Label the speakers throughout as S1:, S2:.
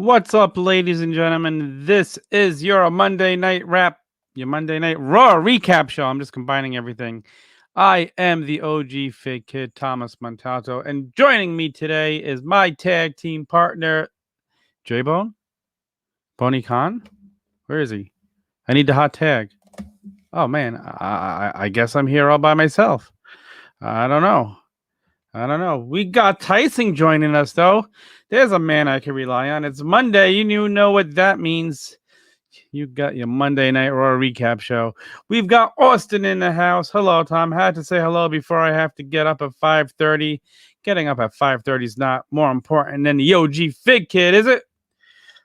S1: What's up, ladies and gentlemen? This is your Monday Night Wrap, your Monday Night Raw recap show. I'm just combining everything. I am the OG Fake Kid, Thomas Montalto, and joining me today is my tag team partner, J-Bone? Boney Khan? Where is he? I need the hot tag. Oh, man, I guess I'm here all by myself. I don't know. We got Tyson joining us, though. There's a man I can rely on. It's Monday. You know what that means. You got your Monday Night Raw recap show. We've got Austin in the house. Hello, Tom. Had to say hello before I have to get up at 5:30. Getting up at 5:30 is not more important than the OG Fig Kid, is it?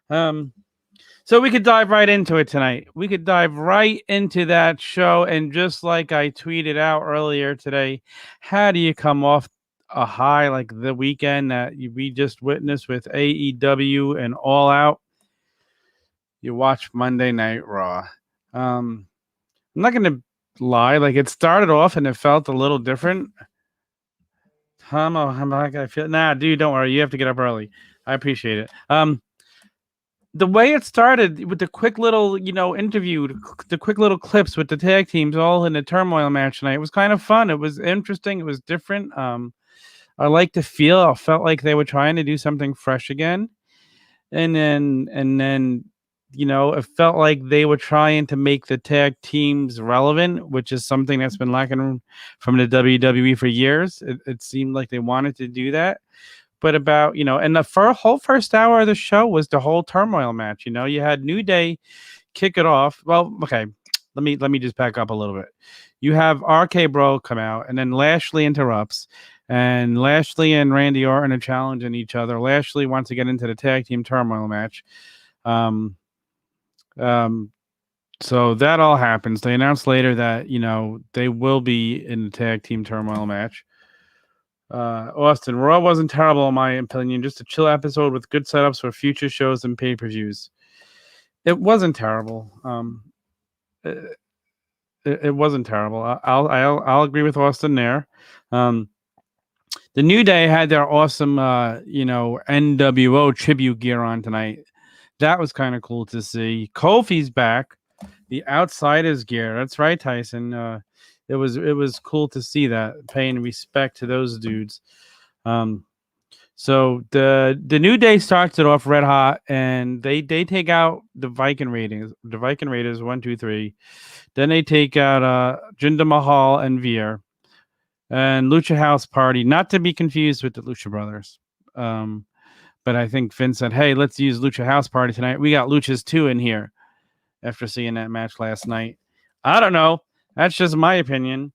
S1: So we could dive right into it tonight. We could dive right into that show. And just like I tweeted out earlier today, how do you come off a high like the weekend that we just witnessed with AEW and All Out? You watch Monday Night Raw. I'm not going to lie. Like, it started off and it felt a little different. I'm not going to feel... Nah, dude, don't worry. You have to get up early. I appreciate it. The way it started with the quick little, interview, the quick little clips with the tag teams all in the turmoil match tonight, it was kind of fun. It was interesting. It was different. I like the feel. I felt like they were trying to do something fresh again. And then, it felt like they were trying to make the tag teams relevant, which is something that's been lacking from the WWE for years. It seemed like they wanted to do that. But about, and the whole first hour of the show was the whole turmoil match. You had New Day kick it off. Well, okay, let me just back up a little bit. You have RK Bro come out, and then Lashley interrupts, and Lashley and Randy Orton are challenging each other. Lashley wants to get into the tag team turmoil match. So that all happens. They announced later that, they will be in the tag team turmoil match. Austin, Raw wasn't terrible in my opinion, just a chill episode with good setups for future shows and pay-per-views. It wasn't terrible. It wasn't terrible. I'll agree with Austin there. The New Day had their awesome NWO tribute gear on tonight. That was kind of cool to see. Kofi's back. The Outsiders gear. That's right, Tyson. It was cool to see that, paying respect to those dudes. So the New Day starts it off red hot, and they take out the Viking Raiders. The Viking Raiders 1, 2, 3. Then they take out Jinder Mahal and Veer, and Lucha House Party, not to be confused with the Lucha Brothers. But I think Vince said, "Hey, let's use Lucha House Party tonight. We got Luchas 2 in here." After seeing that match last night, I don't know. That's just my opinion.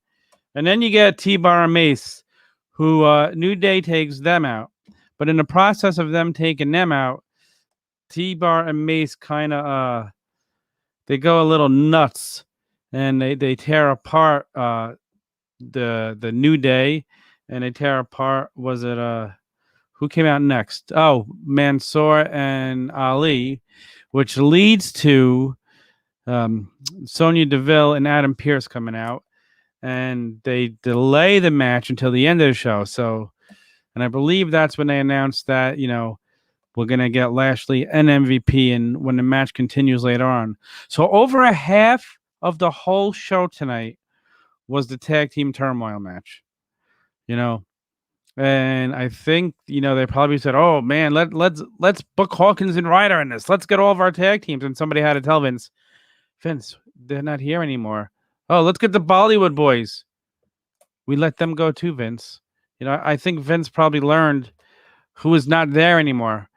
S1: And then you get T-Bar and Mace, who New Day takes them out. But in the process of them taking them out, T-Bar and Mace kind of they go a little nuts, and they tear apart the New Day, and they tear apart. Was it who came out next? Oh, Mansoor and Ali, which leads to Sonya Deville and Adam Pearce coming out, and they delay the match until the end of the show. So, and I believe that's when they announced that, we're going to get Lashley and MVP, and when the match continues later on. So over a half of the whole show tonight was the tag team turmoil match, and I think, they probably said, "Oh man, let's book Hawkins and Ryder in this. Let's get all of our tag teams." And somebody had to tell Vince, they're not here anymore. Oh, let's get the Bollywood boys. We let them go too, Vince. I think Vince probably learned who is not there anymore.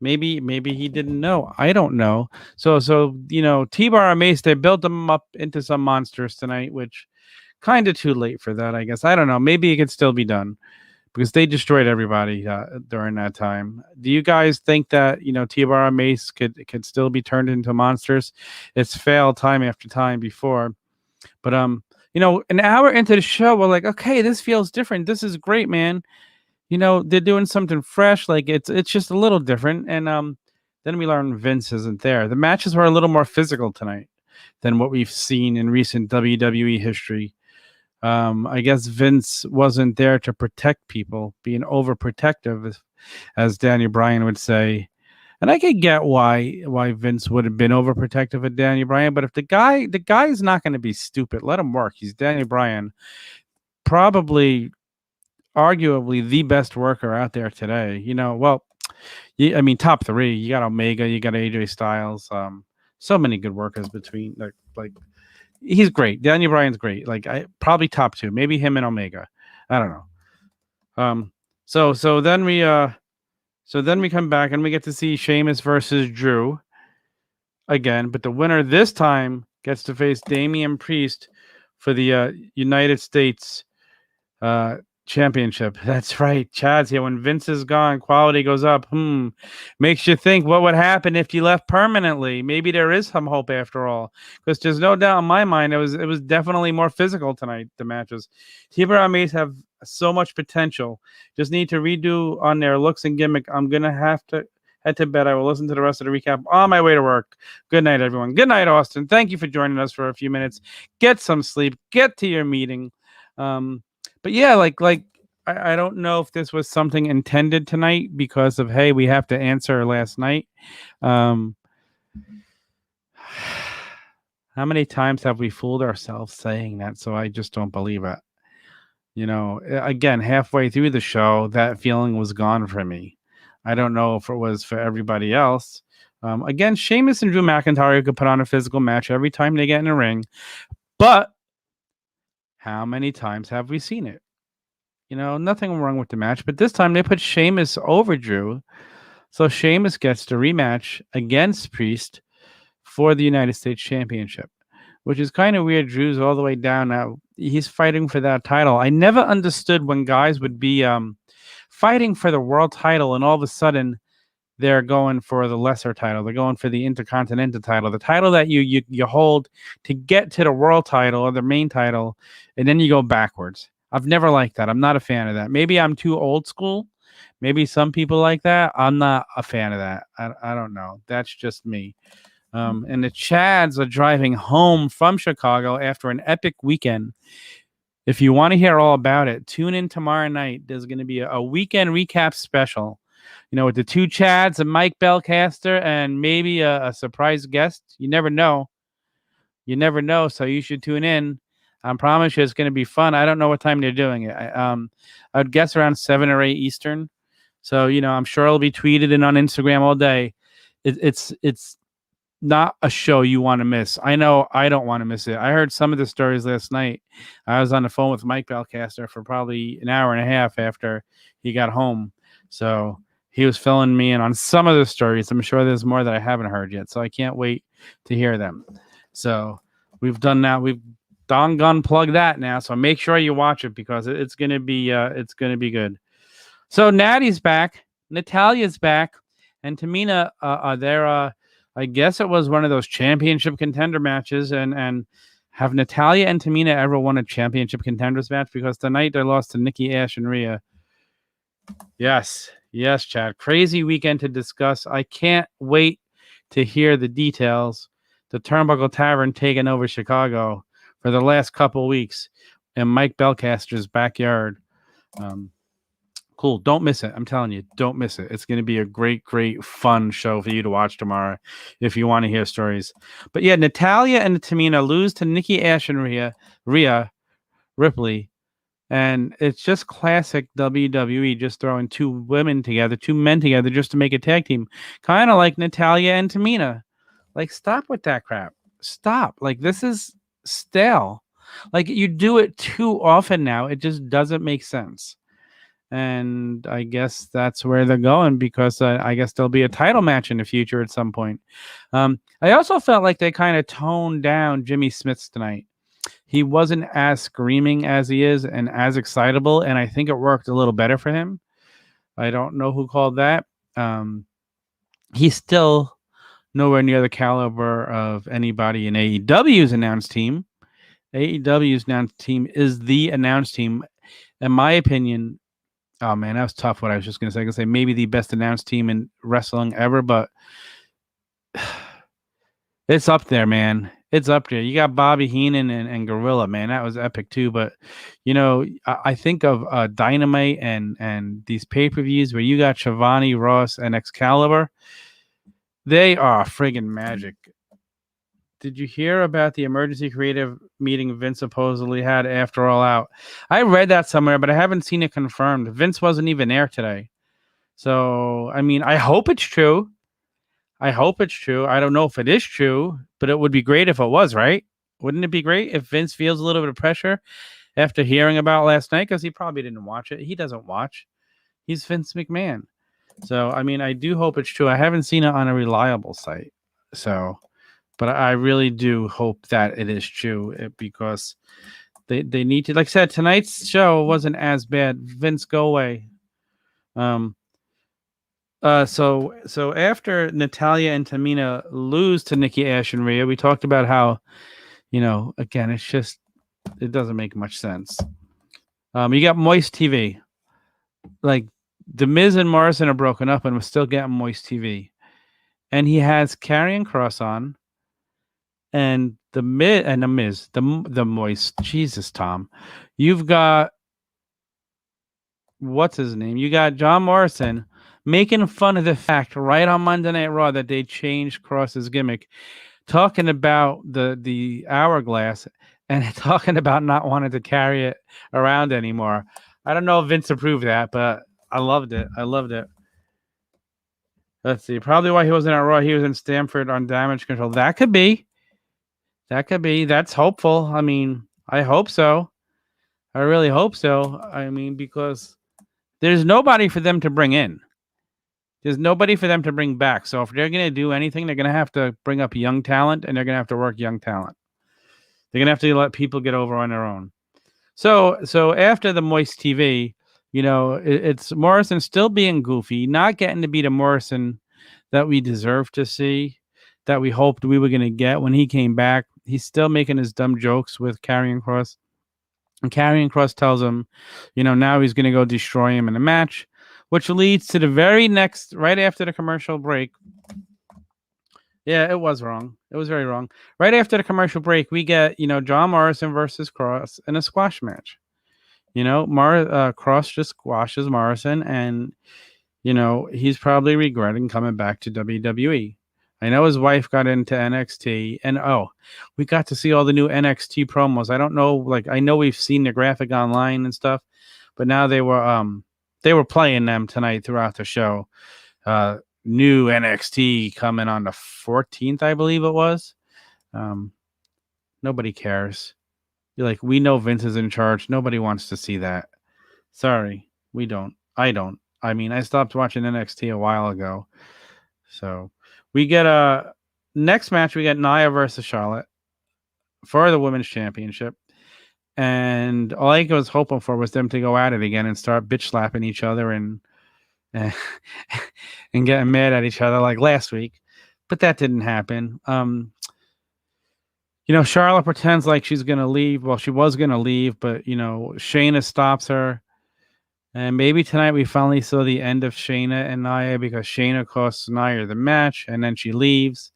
S1: Maybe he didn't know. I don't know. So T-Bar and Mace, they built them up into some monsters tonight, which kind of too late for that, I guess. I don't know. Maybe it could still be done, because they destroyed everybody during that time. Do you guys think that, T-Bar and Mace could still be turned into monsters? It's failed time after time before. But, an hour into the show, we're like, okay, this feels different. This is great, man. They're doing something fresh. Like, it's just a little different. And then we learn Vince isn't there. The matches were a little more physical tonight than what we've seen in recent WWE history. I guess Vince wasn't there to protect people, being overprotective, as Daniel Bryan would say. And I could get why Vince would have been overprotective of Daniel Bryan, but if the guy's not going to be stupid, let him work. He's Daniel Bryan, probably arguably the best worker out there today. Well, I mean, top three. You got Omega, you got AJ Styles. So many good workers between like he's great. Daniel Bryan's great. Like I probably top two, maybe him and Omega. I don't know. So then we come back and we get to see Sheamus versus Drew again, but the winner this time gets to face Damian Priest for the United States championship. That's right. Chad's here. When Vince is gone, quality goes up. Makes you think what would happen if you left permanently. Maybe there is some hope after all. Because there's no doubt in my mind it was definitely more physical tonight, the matches. Tiber and Mace have so much potential. Just need to redo on their looks and gimmick. I'm gonna have to head to bed. I will listen to the rest of the recap on my way to work. Good night, everyone. Good night, Austin. Thank you for joining us for a few minutes. Get some sleep. Get to your meeting. But yeah, like I don't know if this was something intended tonight because of, hey, we have to answer last night. How many times have we fooled ourselves saying that? So I just don't believe it. Again, halfway through the show, that feeling was gone for me. I don't know if it was for everybody else. Again, Sheamus and Drew McIntyre could put on a physical match every time they get in a ring. But how many times have we seen it? Nothing wrong with the match, but this time they put Sheamus over Drew. So Sheamus gets the rematch against Priest for the United States Championship, which is kind of weird. Drew's all the way down now. He's fighting for that title. I never understood when guys would be fighting for the world title and all of a sudden they're going for the lesser title. They're going for the Intercontinental title, the title that you hold to get to the world title or the main title, and then you go backwards. I've never liked that. I'm not a fan of that. Maybe I'm too old school. Maybe some people like that. I'm not a fan of that. I don't know. That's just me. And the Chads are driving home from Chicago after an epic weekend. If you want to hear all about it, tune in tomorrow night. There's going to be a weekend recap special, with the two Chads and Mike Belcaster and maybe a surprise guest. You never know. So you should tune in. I promise you it's going to be fun. I don't know what time they're doing it. I would guess around 7 or 8 Eastern. So, I'm sure it'll be tweeted and on Instagram all day. It's not a show you want to miss. I know I don't want to miss it. I heard some of the stories last night. I was on the phone with Mike Belcaster for probably an hour and a half after he got home. So he was filling me in on some of the stories. I'm sure there's more that I haven't heard yet. So I can't wait to hear them. So we've done that. We've gun plug that now, so make sure you watch it because it's gonna be good. So Natty's back, Natalia's back, and Tamina there. I guess it was one of those championship contender matches, and have Natalya and Tamina ever won a championship contenders match? Because tonight they lost to Nikki Ash and Rhea. Yes, Chad. Crazy weekend to discuss. I can't wait to hear the details. The Turnbuckle Tavern taking over Chicago for the last couple weeks in Mike Belcaster's backyard. Cool. Don't miss it. I'm telling you, don't miss it. It's going to be a great, great, fun show for you to watch tomorrow if you want to hear stories. But yeah, Natalya and Tamina lose to Nikki Ash and Rhea Ripley. And it's just classic WWE, just throwing two men together just to make a tag team. Kind of like Natalya and Tamina. Like, stop with that crap. Stop. Like, this is stale. Like, you do it too often now. It just doesn't make sense. And I guess that's where they're going because I guess there'll be a title match in the future at some point. I also felt like they kind of toned down Jimmy Smith's tonight. He wasn't as screaming as he is and as excitable, and I think it worked a little better for him. I don't know who called that. He's still nowhere near the caliber of anybody in AEW's announced team. AEW's announced team is the announced team. In my opinion, oh man, that was tough what I was just going to say. I could say maybe the best announced team in wrestling ever, but it's up there, man. It's up there. You got Bobby Heenan and Gorilla, man. That was epic too. But, I think of Dynamite and these pay-per-views where you got Shivani, Ross, and Excalibur. They are friggin' magic. Did you hear about the emergency creative meeting Vince supposedly had after All Out? I read that somewhere, but I haven't seen it confirmed. Vince wasn't even there today. So, I mean, I hope it's true. I hope it's true. I don't know if it is true, but it would be great if it was, right? Wouldn't it be great if Vince feels a little bit of pressure after hearing about last night? Because he probably didn't watch it. He doesn't watch. He's Vince McMahon. So, I mean, I do hope it's true. I haven't seen it on a reliable site. So, but I really do hope that it is true because they need to. Like I said, tonight's show wasn't as bad. Vince, go away. So after Natalya and Tamina lose to Nikki Ash and Rhea, we talked about how, again, it's just it doesn't make much sense. You got Moist TV, like the Miz and Morrison are broken up, and we're still getting Moist TV, and he has Karrion Kross on, and the Miz, the Moist. Jesus, Tom, you've got what's his name? You got John Morrison making fun of the fact right on Monday Night Raw that they changed Cross's gimmick, talking about the hourglass and talking about not wanting to carry it around anymore. I don't know if Vince approved that, but I loved it. Let's see. Probably why he wasn't at Raw. He was in Stamford on Damage Control. That could be. That's hopeful. I mean, I hope so. I really hope so. I mean, because there's nobody for them to bring in. There's nobody for them to bring back. So if they're going to do anything, they're going to have to bring up young talent, and they're going to have to work young talent. They're going to have to let people get over on their own. So after the Moist TV, it's Morrison still being goofy, not getting to be the Morrison that we deserve to see, that we hoped we were going to get when he came back. He's still making his dumb jokes with Karrion Kross. And Karrion Kross tells him, now he's going to go destroy him in a match, which leads to the very next, right after the commercial break. Yeah, it was wrong. It was very wrong. Right after the commercial break, we get, John Morrison versus Kross in a squash match. Kross just squashes Morrison, and, he's probably regretting coming back to WWE. I know his wife got into NXT, and we got to see all the new NXT promos. I don't know, I know we've seen the graphic online and stuff, but now they were playing them tonight throughout the show. New NXT coming on the 14th, I believe it was. Nobody cares. We know Vince is in charge. Nobody wants to see that. Sorry, we don't. I don't. I mean, I stopped watching NXT a while ago. So we get a next match. We get Nia versus Charlotte for the women's championship. And all I was hoping for was them to go at it again and start bitch slapping each other and getting mad at each other like last week. But that didn't happen. Charlotte pretends like she's going to leave. Well, she was going to leave, but, Shayna stops her. And maybe tonight we finally saw the end of Shayna and Nia because Shayna costs Nia the match, and then she leaves.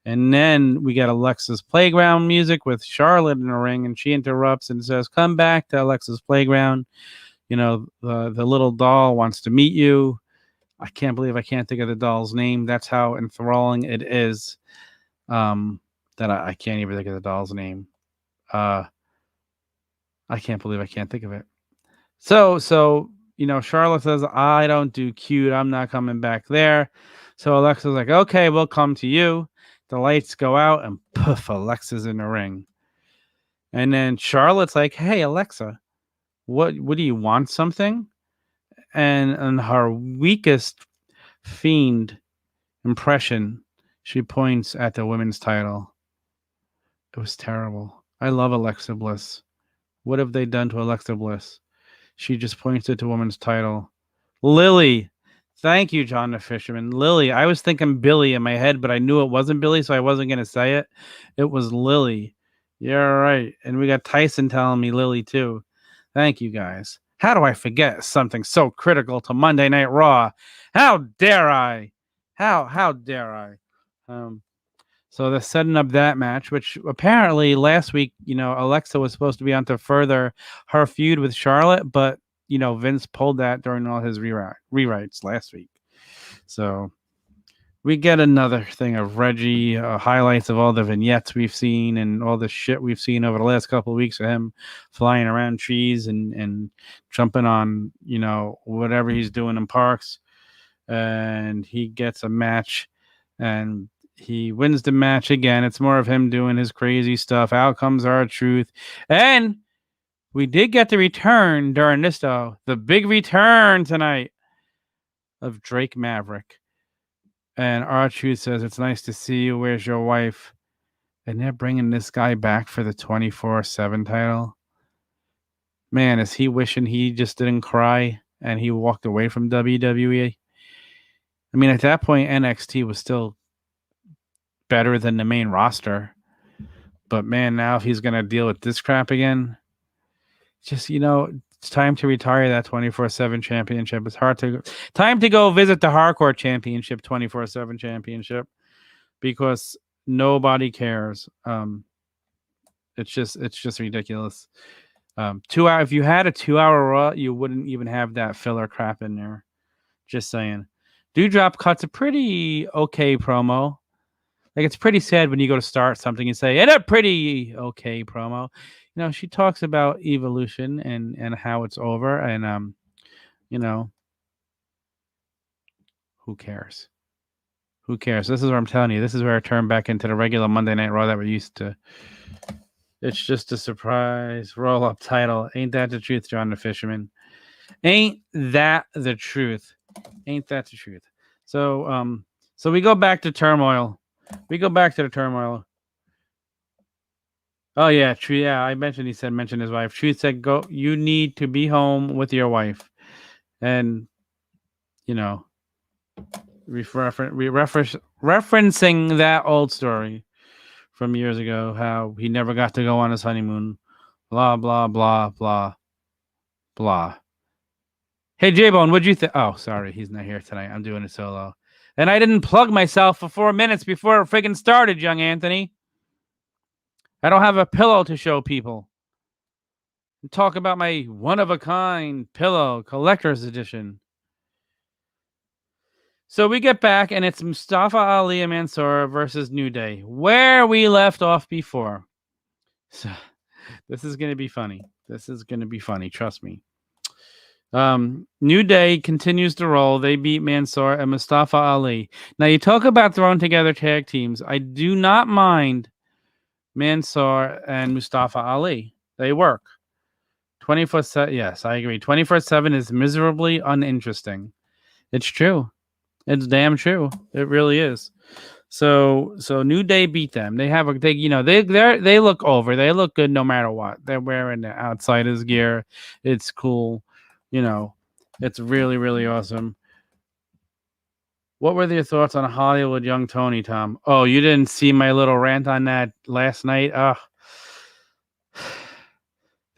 S1: And then we get Alexa's Playground music with Charlotte in the ring, and she interrupts and says, "Come back to Alexa's Playground. The little doll wants to meet you." I can't believe I can't think of the doll's name. That's how enthralling it is. That I can't even think of the doll's name. I can't believe I can't think of it. So Charlotte says, "I don't do cute. I'm not coming back there." So Alexa's like, "Okay, we'll come to you." The lights go out, and poof, Alexa's in the ring. And then Charlotte's like, "Hey, Alexa, what do you want, something?" And her weakest Fiend impression, she points at the women's title. It was terrible. I love Alexa Bliss. What have they done to Alexa Bliss? She just points at the women's title. Lily. Thank you, John the Fisherman. Lily. I was thinking Billy in my head, but I knew it wasn't Billy, so I wasn't going to say it. It was Lily. You're right. And we got Tyson telling me Lily, too. Thank you, guys. How do I forget something so critical to Monday Night Raw? How dare I? How dare I? So they're setting up that match, which apparently last week, Alexa was supposed to be on to further her feud with Charlotte, but, Vince pulled that during all his rewrites last week. So we get another thing of Reggie, highlights of all the vignettes we've seen and all the shit we've seen over the last couple of weeks of him flying around trees and jumping on, whatever he's doing in parks. And he gets a match and he wins the match again. It's more of him doing his crazy stuff. Out comes R-Truth. And we did get the return during this, though. The big return tonight of Drake Maverick. And R-Truth says, "It's nice to see you. Where's your wife?" And they're bringing this guy back for the 24/7 title. Man, is he wishing he just didn't cry and he walked away from WWE? I mean, at that point, NXT was still better than the main roster. But man, now if he's going to deal with this crap again, just, it's time to retire that 24/7 championship. It's time to go visit the Hardcore Championship 24/7 championship because nobody cares. It's just ridiculous. 2 hour. If you had a 2-hour Raw, you wouldn't even have that filler crap in there. Just saying. Doudrop cuts a pretty okay promo. Like, it's pretty sad when you go to start something and say, "And a pretty okay promo." She talks about Evolution and how it's over, and who cares? Who cares? This is what I'm telling you. This is where I turn back into the regular Monday Night Raw that we're used to. It's just a surprise roll-up title. Ain't that the truth, John the Fisherman? Ain't that the truth? Ain't that the truth? So we go back to turmoil. We go back to the turmoil. Oh yeah, true. Yeah, I mentioned. He said, mention his wife. Truth said, "Go. You need to be home with your wife," and referencing that old story from years ago, how he never got to go on his honeymoon. Blah blah blah blah blah. Hey J-Bone, what'd you think? Oh, sorry, he's not here tonight. I'm doing a solo, and I didn't plug myself for 4 minutes before it friggin' started, young Anthony. I don't have a pillow to show people. Talk about my one-of-a-kind pillow, collector's edition. So we get back, and it's Mustafa Ali and Mansoor versus New Day, where we left off before. So this is going to be funny. This is going to be funny. Trust me. New Day continues to roll. They beat Mansoor and Mustafa Ali. Now, you talk about throwing together tag teams. I do not mind Mansoor and Mustafa Ali. They work. 24/7. Yes, I agree. 24/7 is miserably uninteresting. It's true. It's damn true. It really is. So New Day beat them. They have they look over. They look good no matter what. They're wearing the Outsiders gear. It's cool. It's really, really awesome. What were your thoughts on Hollywood Young Tony, Tom? Oh, you didn't see my little rant on that last night? Oh.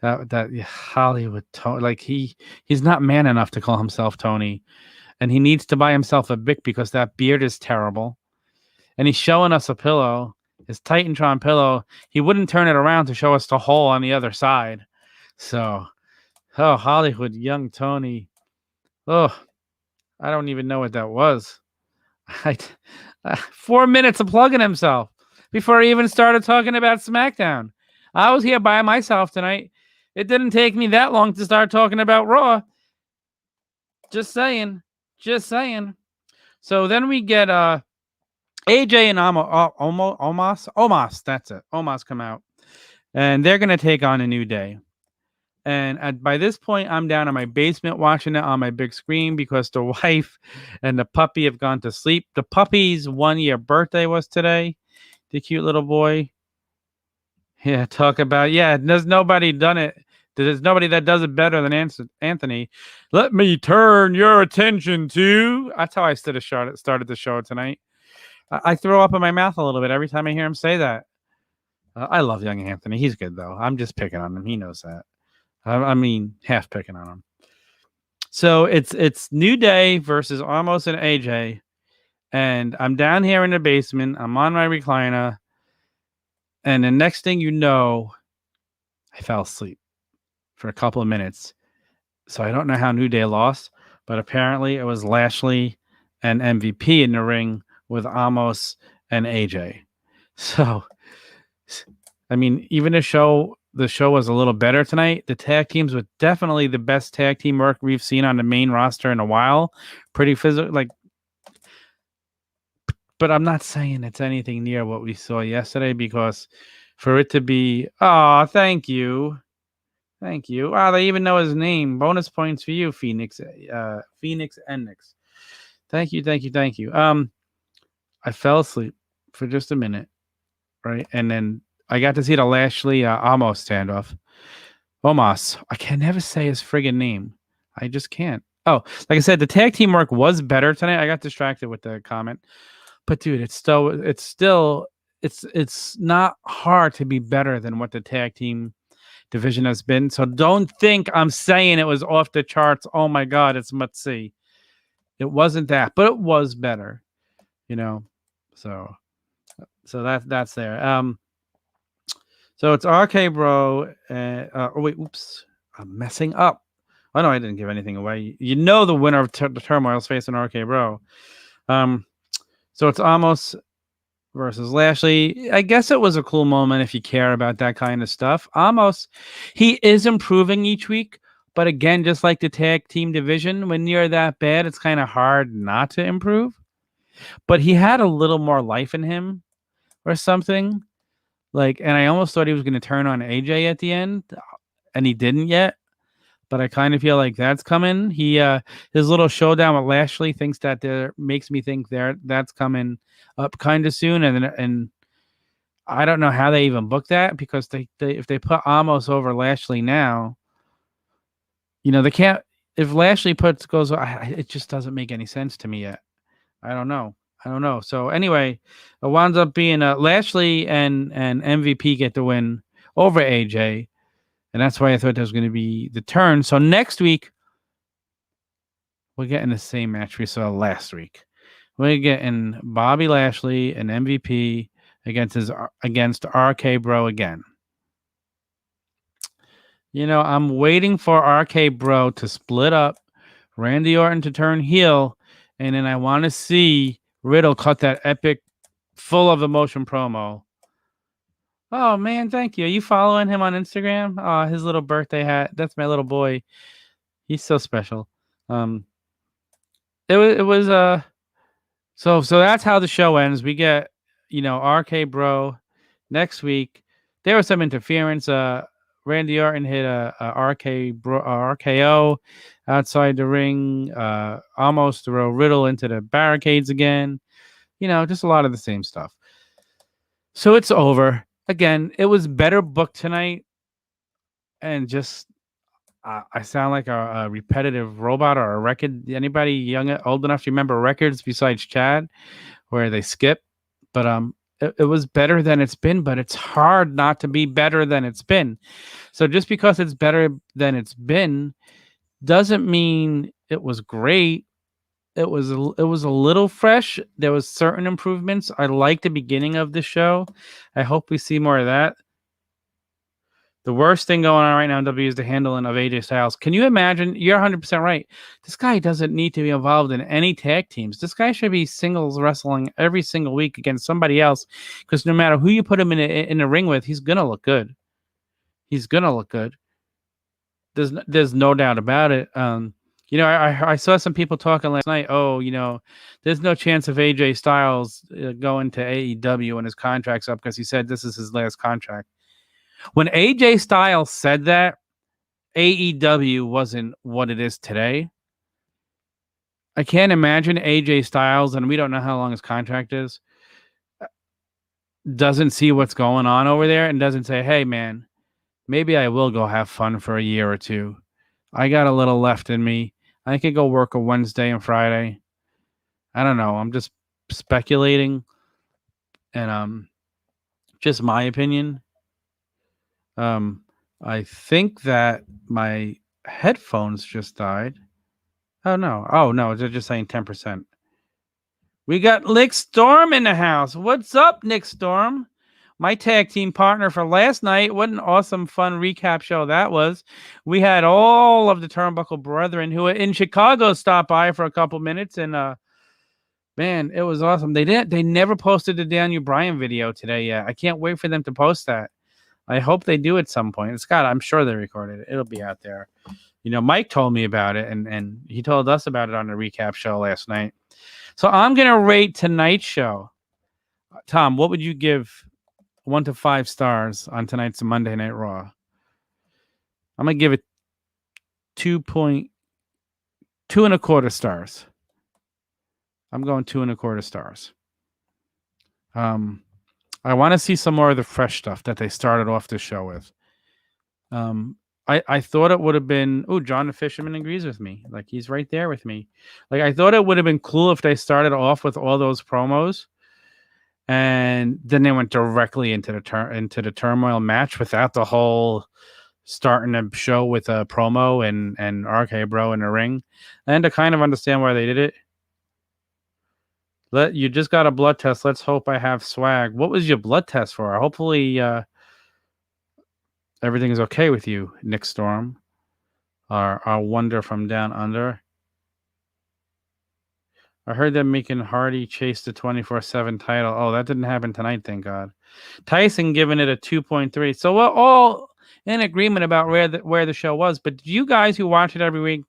S1: That Hollywood Tony, like he's not man enough to call himself Tony, and he needs to buy himself a Bic because that beard is terrible. And he's showing us a pillow, his Titantron pillow. He wouldn't turn it around to show us the hole on the other side. So, Hollywood Young Tony. Oh, I don't even know what that was. 4 minutes of plugging himself before he even started talking about SmackDown. I was here by myself tonight. It didn't take me that long to start talking about Raw. Just saying. So then we get AJ and Omos. That's it. Omos come out, and they're gonna take on a New Day. And by this point, I'm down in my basement watching it on my big screen because the wife and the puppy have gone to sleep. The puppy's 1-year birthday was today. The cute little boy. Yeah, talk about, there's nobody done it. There's nobody that does it better than Anthony. Let me turn your attention to. That's how I started the show tonight. I throw up in my mouth a little bit every time I hear him say that. I love young Anthony. He's good, though. I'm just picking on him. He knows that. I mean, half picking on him. So it's New Day versus Omos and AJ. And I'm down here in the basement. I'm on my recliner. And the next thing you know, I fell asleep for a couple of minutes. So I don't know how New Day lost, but apparently it was Lashley and MVP in the ring with Amos and AJ. So, I mean, even the show was a little better tonight. The tag teams were definitely the best tag team work we've seen on the main roster in a while. Pretty physical, like. But I'm not saying it's anything near what we saw yesterday, because for it to be, oh, thank you. Wow, they even know his name. Bonus points for you, Phoenix. Phoenix Enix. Thank you. I fell asleep for just a minute, right? And then I got to see the Lashley Amos standoff. Omos. I can never say his friggin' name. I just can't. Oh, like I said, the tag team work was better tonight. I got distracted with the comment. But dude, it's not hard to be better than what the tag team division has been. So don't think I'm saying it was off the charts. Oh my God, it's must see. It wasn't that, but it was better, So that's there. So it's RK Bro. Oh wait, oops, I'm messing up. Oh no, I didn't give anything away. The winner of the Turmoil is facing RK Bro. So it's Amos versus Lashley. I guess it was a cool moment if you care about that kind of stuff. Amos, he is improving each week, but again, just like the tag team division, when you're that bad, it's kind of hard not to improve. But he had a little more life in him or something. And I almost thought he was going to turn on AJ at the end, and he didn't yet. But I kind of feel like that's coming. His little showdown with Lashley makes me think that's coming up kind of soon, and I don't know how they even book that, because if they put Amos over Lashley now, they can't. If Lashley goes, it just doesn't make any sense to me yet. I don't know. So anyway, it winds up being Lashley and MVP get the win over AJ. And that's why I thought there was going to be the turn. So next week, we're getting the same match we saw last week. We're getting Bobby Lashley and MVP against RK Bro again. I'm waiting for RK Bro to split up, Randy Orton to turn heel, and then I want to see Riddle cut that epic, full of emotion promo. Oh man, thank you. Are you following him on Instagram? Oh, his little birthday hat. That's my little boy. He's so special. It was so that's how the show ends. We get, RK Bro next week. There was some interference. Randy Orton hit a RKO outside the ring. Almost throw Riddle into the barricades again. Just a lot of the same stuff. So it's over. Again, it was better booked tonight, and just I sound like a repetitive robot or a record. Anybody old enough to remember records besides Chad, where they skip? But it was better than it's been. But it's hard not to be better than it's been. So just because it's better than it's been doesn't mean it was great. It was a little fresh. There was certain improvements. I like the beginning of the show. I hope we see more of that. The worst thing going on right now in W is the handling of AJ Styles. Can you imagine? You're 100% right. This guy doesn't need to be involved in any tag teams. This guy should be singles wrestling every single week against somebody else, because no matter who you put him in the ring with, he's going to look good. There's no doubt about it. I saw some people talking last night. Oh, there's no chance of AJ Styles going to AEW when his contract's up, because he said this is his last contract. When AJ Styles said that, AEW wasn't what it is today. I can't imagine AJ Styles, and we don't know how long his contract is, doesn't see what's going on over there and doesn't say, hey, man, maybe I will go have fun for a year or two. I got a little left in me. I could go work a Wednesday and Friday. I don't know. I'm just speculating, and just my opinion. I think that my headphones just died. Oh no, they're just saying 10%. We got Nick Storm in the house. What's up, Nick Storm? My tag team partner for last night. What an awesome, fun recap show that was. We had all of the Turnbuckle brethren who were in Chicago stop by for a couple minutes, and Man, it was awesome. They never posted the Daniel Bryan video today yet. I can't wait for them to post that. I hope they do at some point. Scott, I'm sure they recorded it. It'll be out there. Mike told me about it, and he told us about it on the recap show last night. So I'm gonna rate tonight's show. Tom, what would you give 1 to 5 stars on tonight's Monday Night Raw? I'm gonna give it 2.25 stars. I'm going 2.25 stars. I want to see some more of the fresh stuff that they started off the show with. I thought it would have been. Oh, John the Fisherman agrees with me. Like, he's right there with me. Like, I thought it would have been cool if they started off with all those promos, and then they went directly into the turmoil match without the whole starting a show with a promo and RK Bro in the ring, and to kind of understand why they did it. You just got a blood test. Let's hope I have swag. What was your blood test for? Hopefully everything is okay with you, Nick Storm. Our wonder from down under. I heard them making Hardy chase the 24/7 title. Oh, that didn't happen tonight, thank God. Tyson giving it a 2.3. So we're all in agreement about where the show was. But do you guys who watch it every week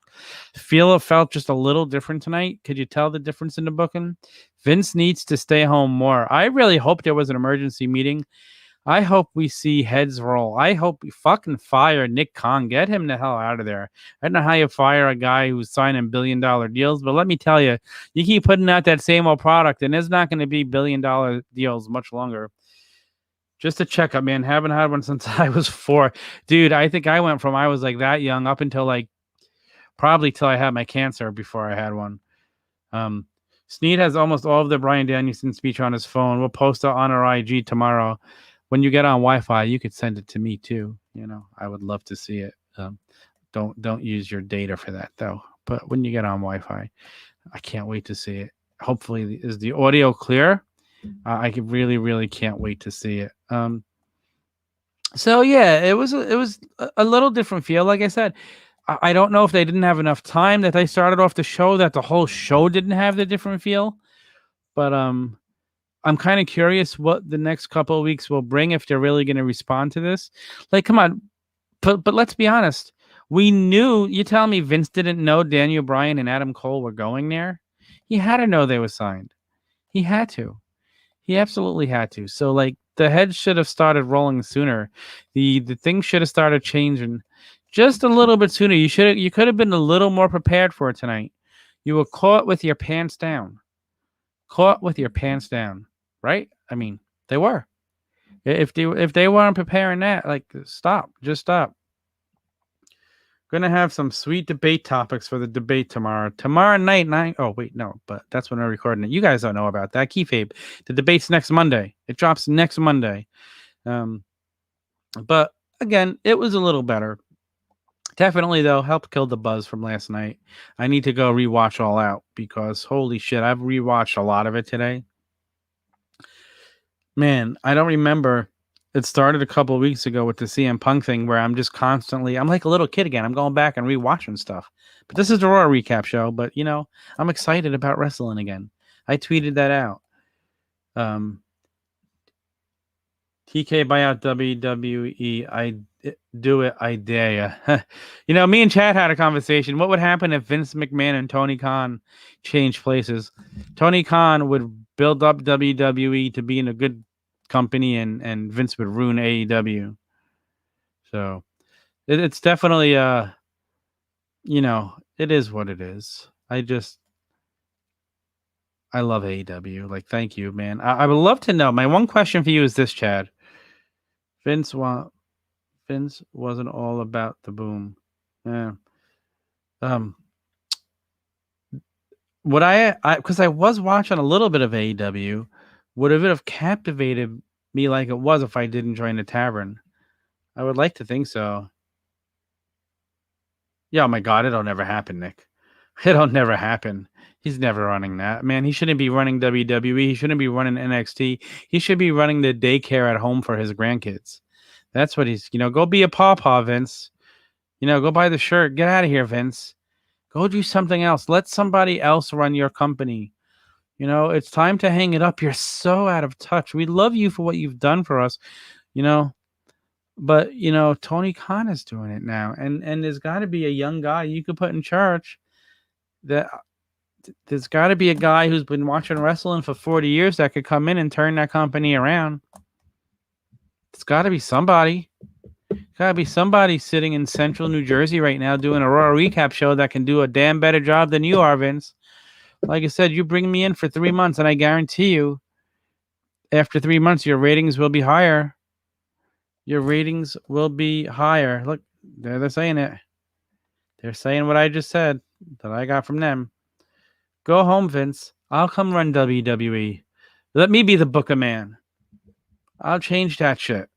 S1: feel it felt just a little different tonight? Could you tell the difference in the booking? Vince needs to stay home more. I really hope there was an emergency meeting. I hope we see heads roll. I hope we fucking fire Nick Khan. Get him the hell out of there. I don't know how you fire a guy who's signing billion-dollar deals, but let me tell you, you keep putting out that same old product, and there's not going to be billion-dollar deals much longer. Just a checkup, man. Haven't had one since I was 4. Dude, I think I went from I was like that young up until like probably till I had my cancer before I had one. Sneed has almost all of the Bryan Danielson speech on his phone. We'll post it on our IG tomorrow. When you get on Wi-Fi, you could send it to me too. I would love to see it. Don't use your data for that though. But when you get on Wi-Fi, I can't wait to see it. Hopefully, is the audio clear? I really, really can't wait to see it. So yeah, it was a little different feel. Like I said, I don't know if they didn't have enough time that they started off the show, that the whole show didn't have the different feel. But I'm kind of curious what the next couple of weeks will bring, if they're really going to respond to this. Like, come on. But let's be honest. We knew, you tell me Vince didn't know Daniel Bryan and Adam Cole were going there? He had to know they were signed. He had to. He absolutely had to. So, like, the heads should have started rolling sooner. The thing should have started changing just a little bit sooner. You could have been a little more prepared for it tonight. You were caught with your pants down. Caught with your pants down, right? I mean, they were. If they weren't preparing that, like, stop. Just stop. Gonna have some sweet debate topics for the debate tomorrow. Tomorrow night, 9. Oh, wait, no, but that's when we're recording it. You guys don't know about that. Keyfabe. The debate's next Monday. It drops next Monday. But again, it was a little better. Definitely, though, helped kill the buzz from last night. I need to go rewatch All Out because holy shit, I've rewatched a lot of it today. Man, I don't remember. It started a couple of weeks ago with the CM Punk thing where I'm just constantly, I'm like a little kid again. I'm going back and rewatching stuff. But this is the Raw recap show. But, I'm excited about wrestling again. I tweeted that out. TK buyout WWE. I do it. I dare ya. Me and Chad had a conversation. What would happen if Vince McMahon and Tony Khan changed places? Tony Khan would build up WWE to be in a good company, and Vince would ruin AEW. So it's definitely it is what it is. I love AEW. Like, thank you, man. I would love to know. My one question for you is this, Chad. Vince wasn't all about the boom. Yeah. Would I because I was watching a little bit of AEW, would it have captivated me like it was if I didn't join the Tavern? I would like to think so. Yeah, oh my God, it'll never happen, Nick. It'll never happen. He's never running that. Man, he shouldn't be running WWE. He shouldn't be running NXT. He should be running the daycare at home for his grandkids. That's what he's, go be a pawpaw, Vince. Go buy the shirt. Get out of here, Vince. Go do something else. Let somebody else run your company. You know, it's time to hang it up. You're so out of touch. We love you for what you've done for us, you know. But Tony Khan is doing it now, and there's got to be a young guy you could put in charge. That there's got to be a guy who's been watching wrestling for 40 years that could come in and turn that company around. It's got to be somebody. Got to be somebody sitting in central New Jersey right now doing a Raw recap show that can do a damn better job than you are, Vince. Like I said, you bring me in for 3 months, and I guarantee you, after 3 months, your ratings will be higher. Your ratings will be higher. Look, they're saying it. They're saying what I just said that I got from them. Go home, Vince. I'll come run WWE. Let me be the Booker man. I'll change that shit.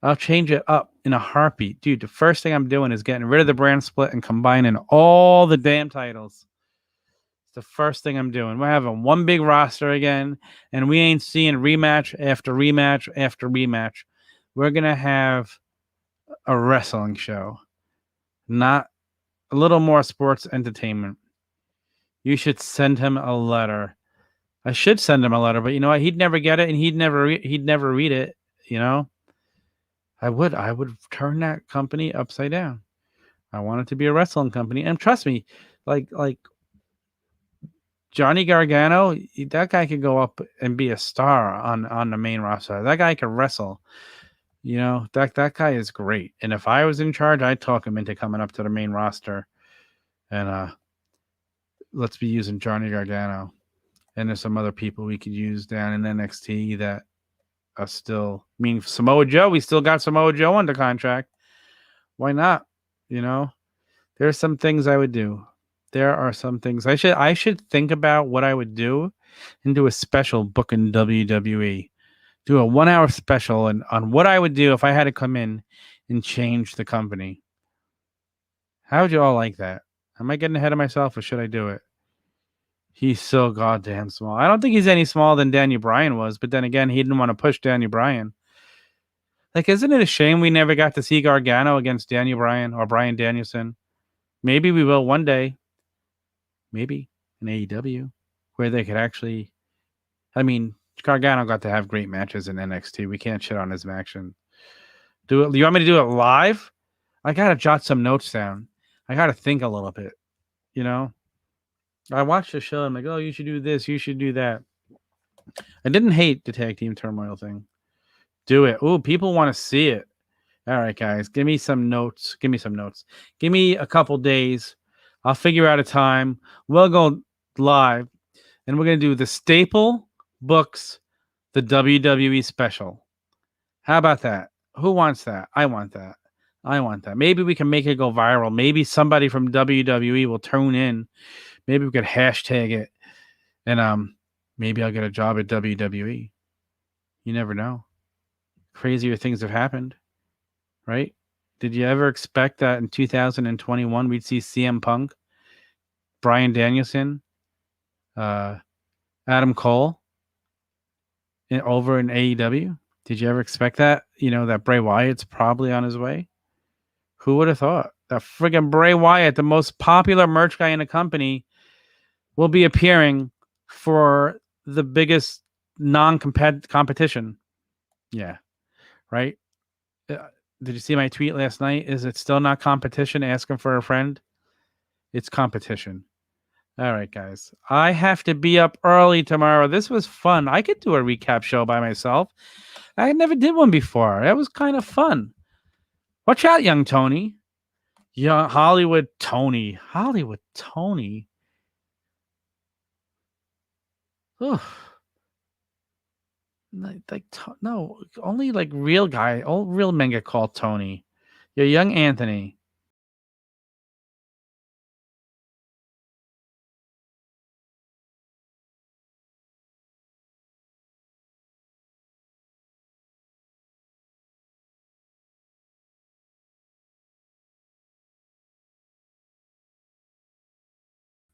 S1: I'll change it up in a heartbeat. Dude, the first thing I'm doing is getting rid of the brand split and combining all the damn titles. It's the first thing I'm doing. We're having one big roster again, and we ain't seeing rematch after rematch after rematch. We're going to have a wrestling show, not a little more sports entertainment. You should send him a letter. I should send him a letter, but you know what? He'd never get it, and he'd never read it. You know, I would turn that company upside down. I want it to be a wrestling company, and trust me, like Johnny Gargano, that guy could go up and be a star on the main roster. That guy can wrestle. You know, that guy is great. And if I was in charge, I'd talk him into coming up to the main roster. And let's be using Johnny Gargano. And there's some other people we could use down in NXT that are still... I mean, Samoa Joe, we still got Samoa Joe under contract. Why not? You know, there's some things I would do. There are some things I should think about what I would do and do a special book in WWE. Do a 1-hour special on what I would do if I had to come in and change the company. How would you all like that? Am I getting ahead of myself, or should I do it? He's so goddamn small. I don't think he's any smaller than Daniel Bryan was, but then again, he didn't want to push Daniel Bryan. Like, isn't it a shame we never got to see Gargano against Daniel Bryan or Bryan Danielson? Maybe we will one day. Maybe in AEW, where they could actually... I mean... Gargano got to have great matches in NXT. We can't shit on his action. Do it. You want me to do it live? I gotta jot some notes down. I gotta think a little bit. You know, I watched the show. I'm like, oh, you should do this. You should do that. I didn't hate the tag team turmoil thing. Do it. Oh, people want to see it. All right, guys, give me some notes. Give me a couple days. I'll figure out a time. We'll go live, and we're gonna do the staple books, the WWE special. How about that? Who wants that? I want that. Maybe we can make it go viral. Maybe somebody from WWE will tune in. Maybe we could hashtag it, and maybe I'll get a job at WWE. You never know. Crazier things have happened, right? Did you ever expect that in 2021 we'd see CM Punk, Bryan Danielson, Adam Cole over in AEW? Did you ever expect that? You know, that Bray Wyatt's probably on his way? Who would have thought? That friggin' Bray Wyatt, the most popular merch guy in the company, will be appearing for the biggest non-competition. Yeah, right? Did you see my tweet last night? Is it still not competition asking for a friend? It's competition. All right, guys. I have to be up early tomorrow. This was fun. I could do a recap show by myself. I never did one before. That was kind of fun. Watch out, young Tony. Young Hollywood Tony. Ugh. No, only like real guy. All real men get called Tony. You're young Anthony.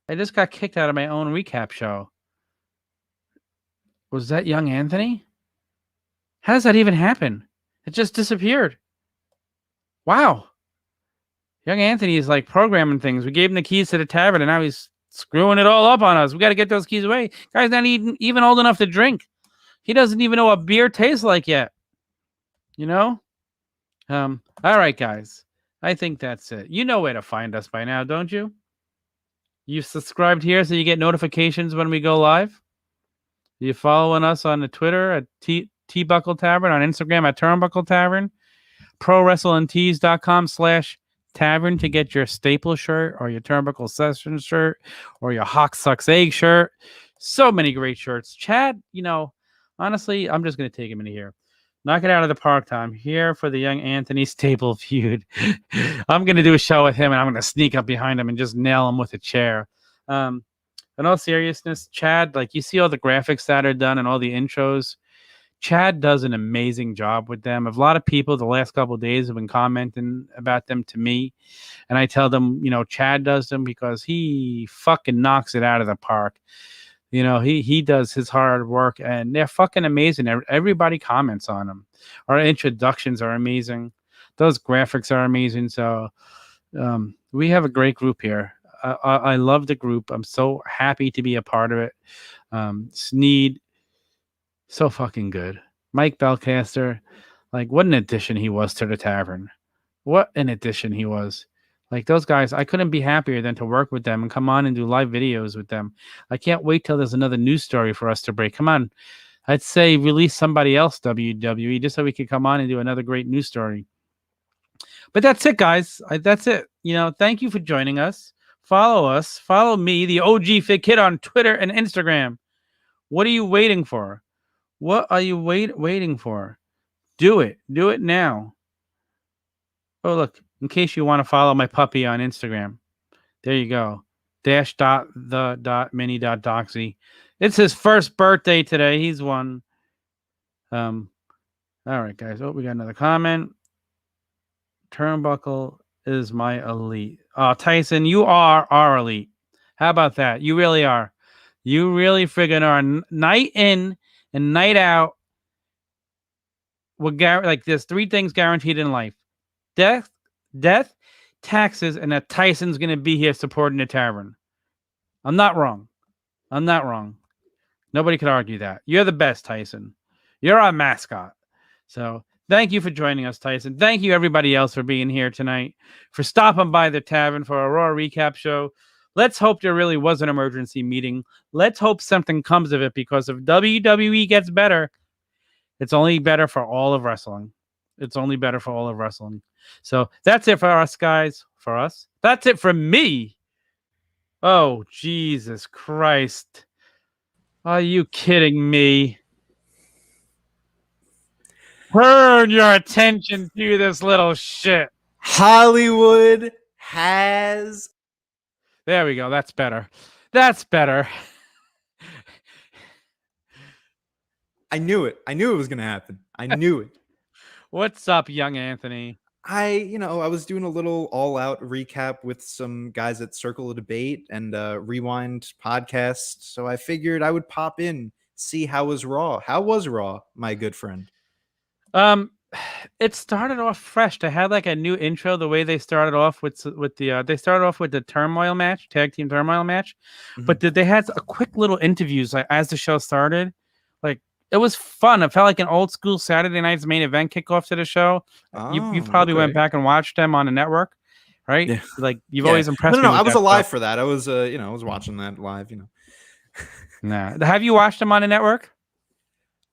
S1: I just got kicked out of my own recap show. Was that young Anthony? How does that even happen? It just disappeared. Wow. Young Anthony is like programming things. We gave him the keys to the tavern, and now he's screwing it all up on us. We got to get those keys away. Guy's not even old enough to drink. He doesn't even know what beer tastes like yet. You know? All right, guys. I think that's it. You know where to find us by now, don't you? You subscribed here so you get notifications when we go live? You following us on the Twitter at Turnbuckle Tavern, on Instagram at Turnbuckle Tavern, ProWrestlingTees.com/tavern to get your staple shirt or your Turnbuckle Session shirt or your Hawk Sucks Egg shirt. So many great shirts. Chad, honestly, I'm just going to take him into here. Knock it out of the park, Tom. Here for the young Anthony Staple feud. I'm going to do a show with him, and I'm going to sneak up behind him and just nail him with a chair. In all seriousness, Chad, like, you see all the graphics that are done and all the intros. Chad does an amazing job with them. A lot of people the last couple of days have been commenting about them to me, and I tell them, Chad does them because he fucking knocks it out of the park. He does his hard work, and they're fucking amazing. Everybody comments on them. Our introductions are amazing. Those graphics are amazing. So we have a great group here. I love the group. I'm so happy to be a part of it. Sneed, so fucking good. Mike Belcaster, like, what an addition he was to the Tavern. What an addition he was. Like, those guys, I couldn't be happier than to work with them and come on and do live videos with them. I can't wait till there's another news story for us to break. Come on. I'd say release somebody else, WWE, just so we could come on and do another great news story. But that's it, guys. That's it. Thank you for joining us. Follow us. Follow me, the OG Fit Kid, on Twitter and Instagram. What are you waiting for? What are you waiting for? Do it. Do it now. Oh, look. In case you want to follow my puppy on Instagram, there you go. _the.mini.doxy. It's his first birthday today. He's one. All right, guys. Oh, we got another comment. Turnbuckle is my elite. Oh, Tyson, you are our elite. How about that? You really are. You really friggin' are. Night in and night out. There's 3 things guaranteed in life: death, taxes, and that Tyson's going to be here supporting the Tavern. I'm not wrong. Nobody could argue that. You're the best, Tyson. You're our mascot. So thank you for joining us, Tyson. Thank you, everybody else, for being here tonight, for stopping by the Tavern for a Raw recap show. Let's hope there really was an emergency meeting. Let's hope something comes of it, because if WWE gets better, it's only better for all of wrestling. So that's it for us, guys. For us. That's it for me. Oh, Jesus Christ. Are you kidding me? Turn your attention to this little shit.
S2: Hollywood has...
S1: There we go. That's better.
S2: I knew it. I knew it was going to happen. I knew it.
S1: What's up, young Anthony?
S2: I was doing a little all-out recap with some guys at Circle of Debate and Rewind podcast, so I figured I would pop in, see how was Raw. How was Raw, my good friend?
S1: It started off fresh. They had like a new intro. The way they started off with the turmoil match, tag team turmoil match, but they had a quick little interviews like as the show started. Like, it was fun. It felt like an old school Saturday night's main event kickoff to the show. You probably went back and watched them on the network, right? Yeah. Like, you've always impressed me.
S2: No, I was alive for that. I was, I was watching that live.
S1: Nah. Have you watched them on the network?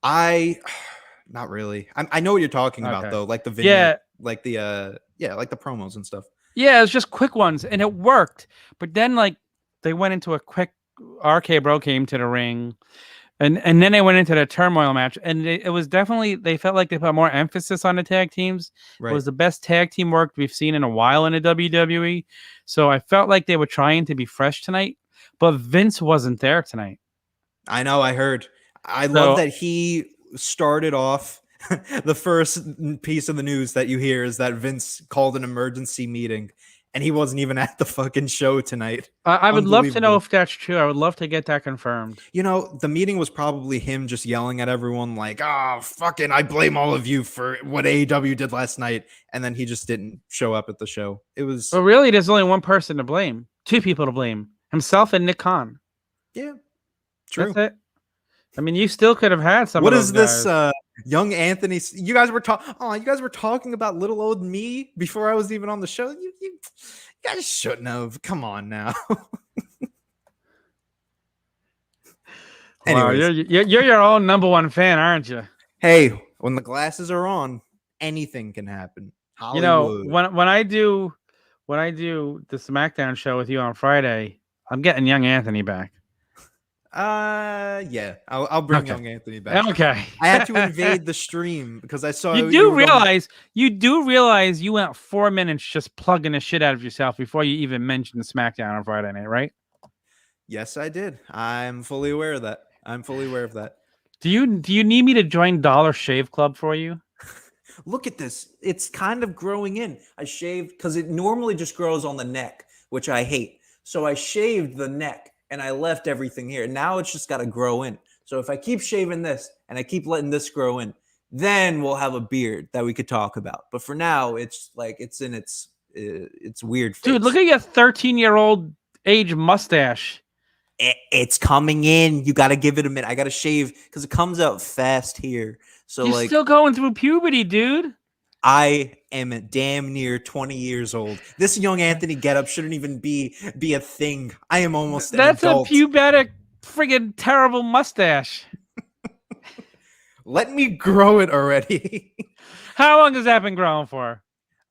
S2: Not really. I know what you're talking about though, like the video, like the like the promos and stuff.
S1: Yeah, it was just quick ones, and it worked. But then, like, they went into a quick. RK Bro came to the ring. And then they went into the turmoil match, and it was definitely, they felt like they put more emphasis on the tag teams. Right. It was the best tag team work we've seen in a while in the WWE. So I felt like they were trying to be fresh tonight, but Vince wasn't there tonight.
S2: I know, I heard. I love that he started off. The first piece of the news that you hear is that Vince called an emergency meeting. And he wasn't even at the fucking show tonight.
S1: I would love to know if that's true. I would love to get that confirmed.
S2: The meeting was probably him just yelling at everyone like, "Oh, fucking, I blame all of you for what AEW did last night." And then he just didn't show up at the show. It was...
S1: But really, there's only one person to blame. 2 people to blame. Himself and Nick Khan.
S2: Yeah, true.
S1: That's it. I mean, you still could have had some.
S2: What
S1: of
S2: is
S1: those
S2: this?
S1: guys.
S2: Young Anthony. You guys were talking. Oh, you guys were talking about little old me before I was even on the show. You guys shouldn't have. Come on now.
S1: Wow,
S2: Anyways,
S1: you're your own number one fan, aren't you?
S2: hey, when the glasses are on, anything can happen.
S1: You know,
S2: Hollywood.
S1: when I do the SmackDown show with you on Friday, I'm getting young Anthony back.
S2: Yeah, I'll bring
S1: Okay.
S2: young Anthony back.
S1: Okay.
S2: I had to invade the stream because I saw
S1: you do realize you went 4 minutes just plugging the shit out of yourself before you even mentioned SmackDown on Friday night, right?
S2: Yes, I did. I'm fully aware of that.
S1: Do you need me to join Dollar Shave Club for you?
S2: Look at this. It's kind of growing in. I shaved because it normally just grows on the neck, which I hate. So I shaved the neck and I left everything here. Now it's just got to grow in. So if I keep shaving this and I keep letting this grow in, then we'll have a beard that we could talk about. But for now, it's like it's in its weird phase.
S1: Dude, look at your 13-year-old age mustache.
S2: It's coming in. You got to give it a minute. I got to shave because it comes out fast here. So
S1: you're
S2: like
S1: still going through puberty, dude.
S2: I am damn near 20 years old. This young Anthony getup shouldn't even be a thing. I am almost
S1: That's
S2: an adult.
S1: a pubertic, friggin' terrible mustache.
S2: Let me grow it already.
S1: How long has that been growing for?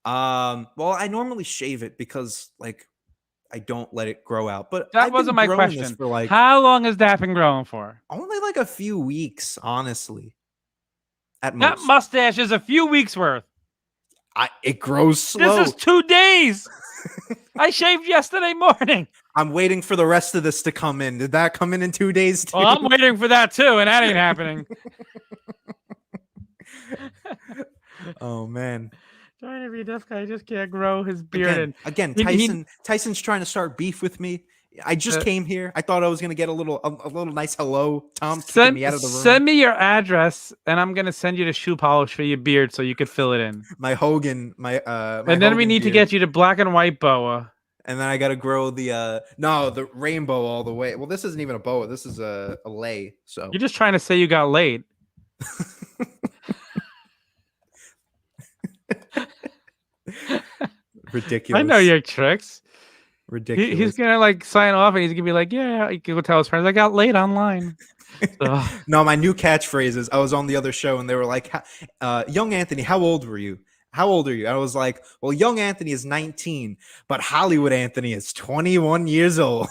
S2: Well, I normally shave it because like I don't let it grow out. But
S1: that wasn't my question.
S2: For like
S1: how long has that been growing for?
S2: Only like a few weeks, honestly. At most.
S1: That mustache is a few weeks worth.
S2: It grows slow.
S1: This is 2 days. I shaved yesterday morning.
S2: I'm waiting for the rest of this to come in. Did that come in 2 days too?
S1: Well, I'm waiting for that too, and that ain't happening.
S2: Oh man.
S1: Trying to be this guy just can't grow his beard.
S2: Again, Tyson's trying to start beef with me. I just came here. I thought I was gonna get a little nice hello. Tom kicking me out of the room.
S1: Send me your address, and I'm gonna send you the shoe polish for your beard so you could fill it in.
S2: My Hogan, and
S1: then
S2: Hogan
S1: we need to get you the black and white boa.
S2: And then I gotta grow the rainbow all the way. Well, this isn't even a boa. This is a lei. So
S1: you're just trying to say you got laid.
S2: Ridiculous.
S1: I know your tricks.
S2: Ridiculous.
S1: He's gonna like sign off and he's gonna be like, yeah, he can go tell his friends I got laid online. So.
S2: No, my new catchphrases. I was on the other show and they were like, young Anthony, how old were you? How old are you? I was like, well, young Anthony is 19, but Hollywood Anthony is 21 years old.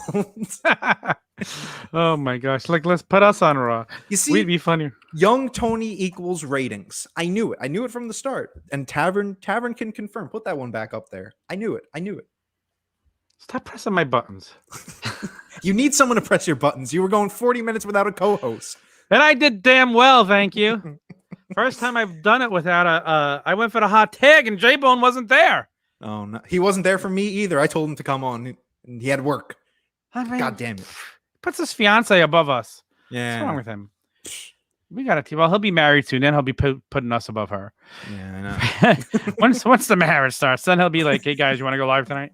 S1: Oh my gosh. Like, let's put us on Raw.
S2: You see,
S1: we'd be funny.
S2: Young Tony equals ratings. I knew it. I knew it from the start. And Tavern can confirm. Put that one back up there. I knew it.
S1: Stop pressing my buttons.
S2: You need someone to press your buttons. You were going 40 minutes without a co-host.
S1: And I did damn well, thank you. First time I've done it without I went for the hot tag and J-Bone wasn't there.
S2: Oh, no. He wasn't there for me either. I told him to come on. And he had work.
S1: I mean,
S2: God damn it.
S1: Puts his fiance above us.
S2: Yeah.
S1: What's wrong with him? We got a team. Well, he'll be married soon. Then he'll be putting us above her.
S2: Yeah, I know.
S1: once the marriage starts, then he'll be like, "Hey guys, you want to go live tonight?"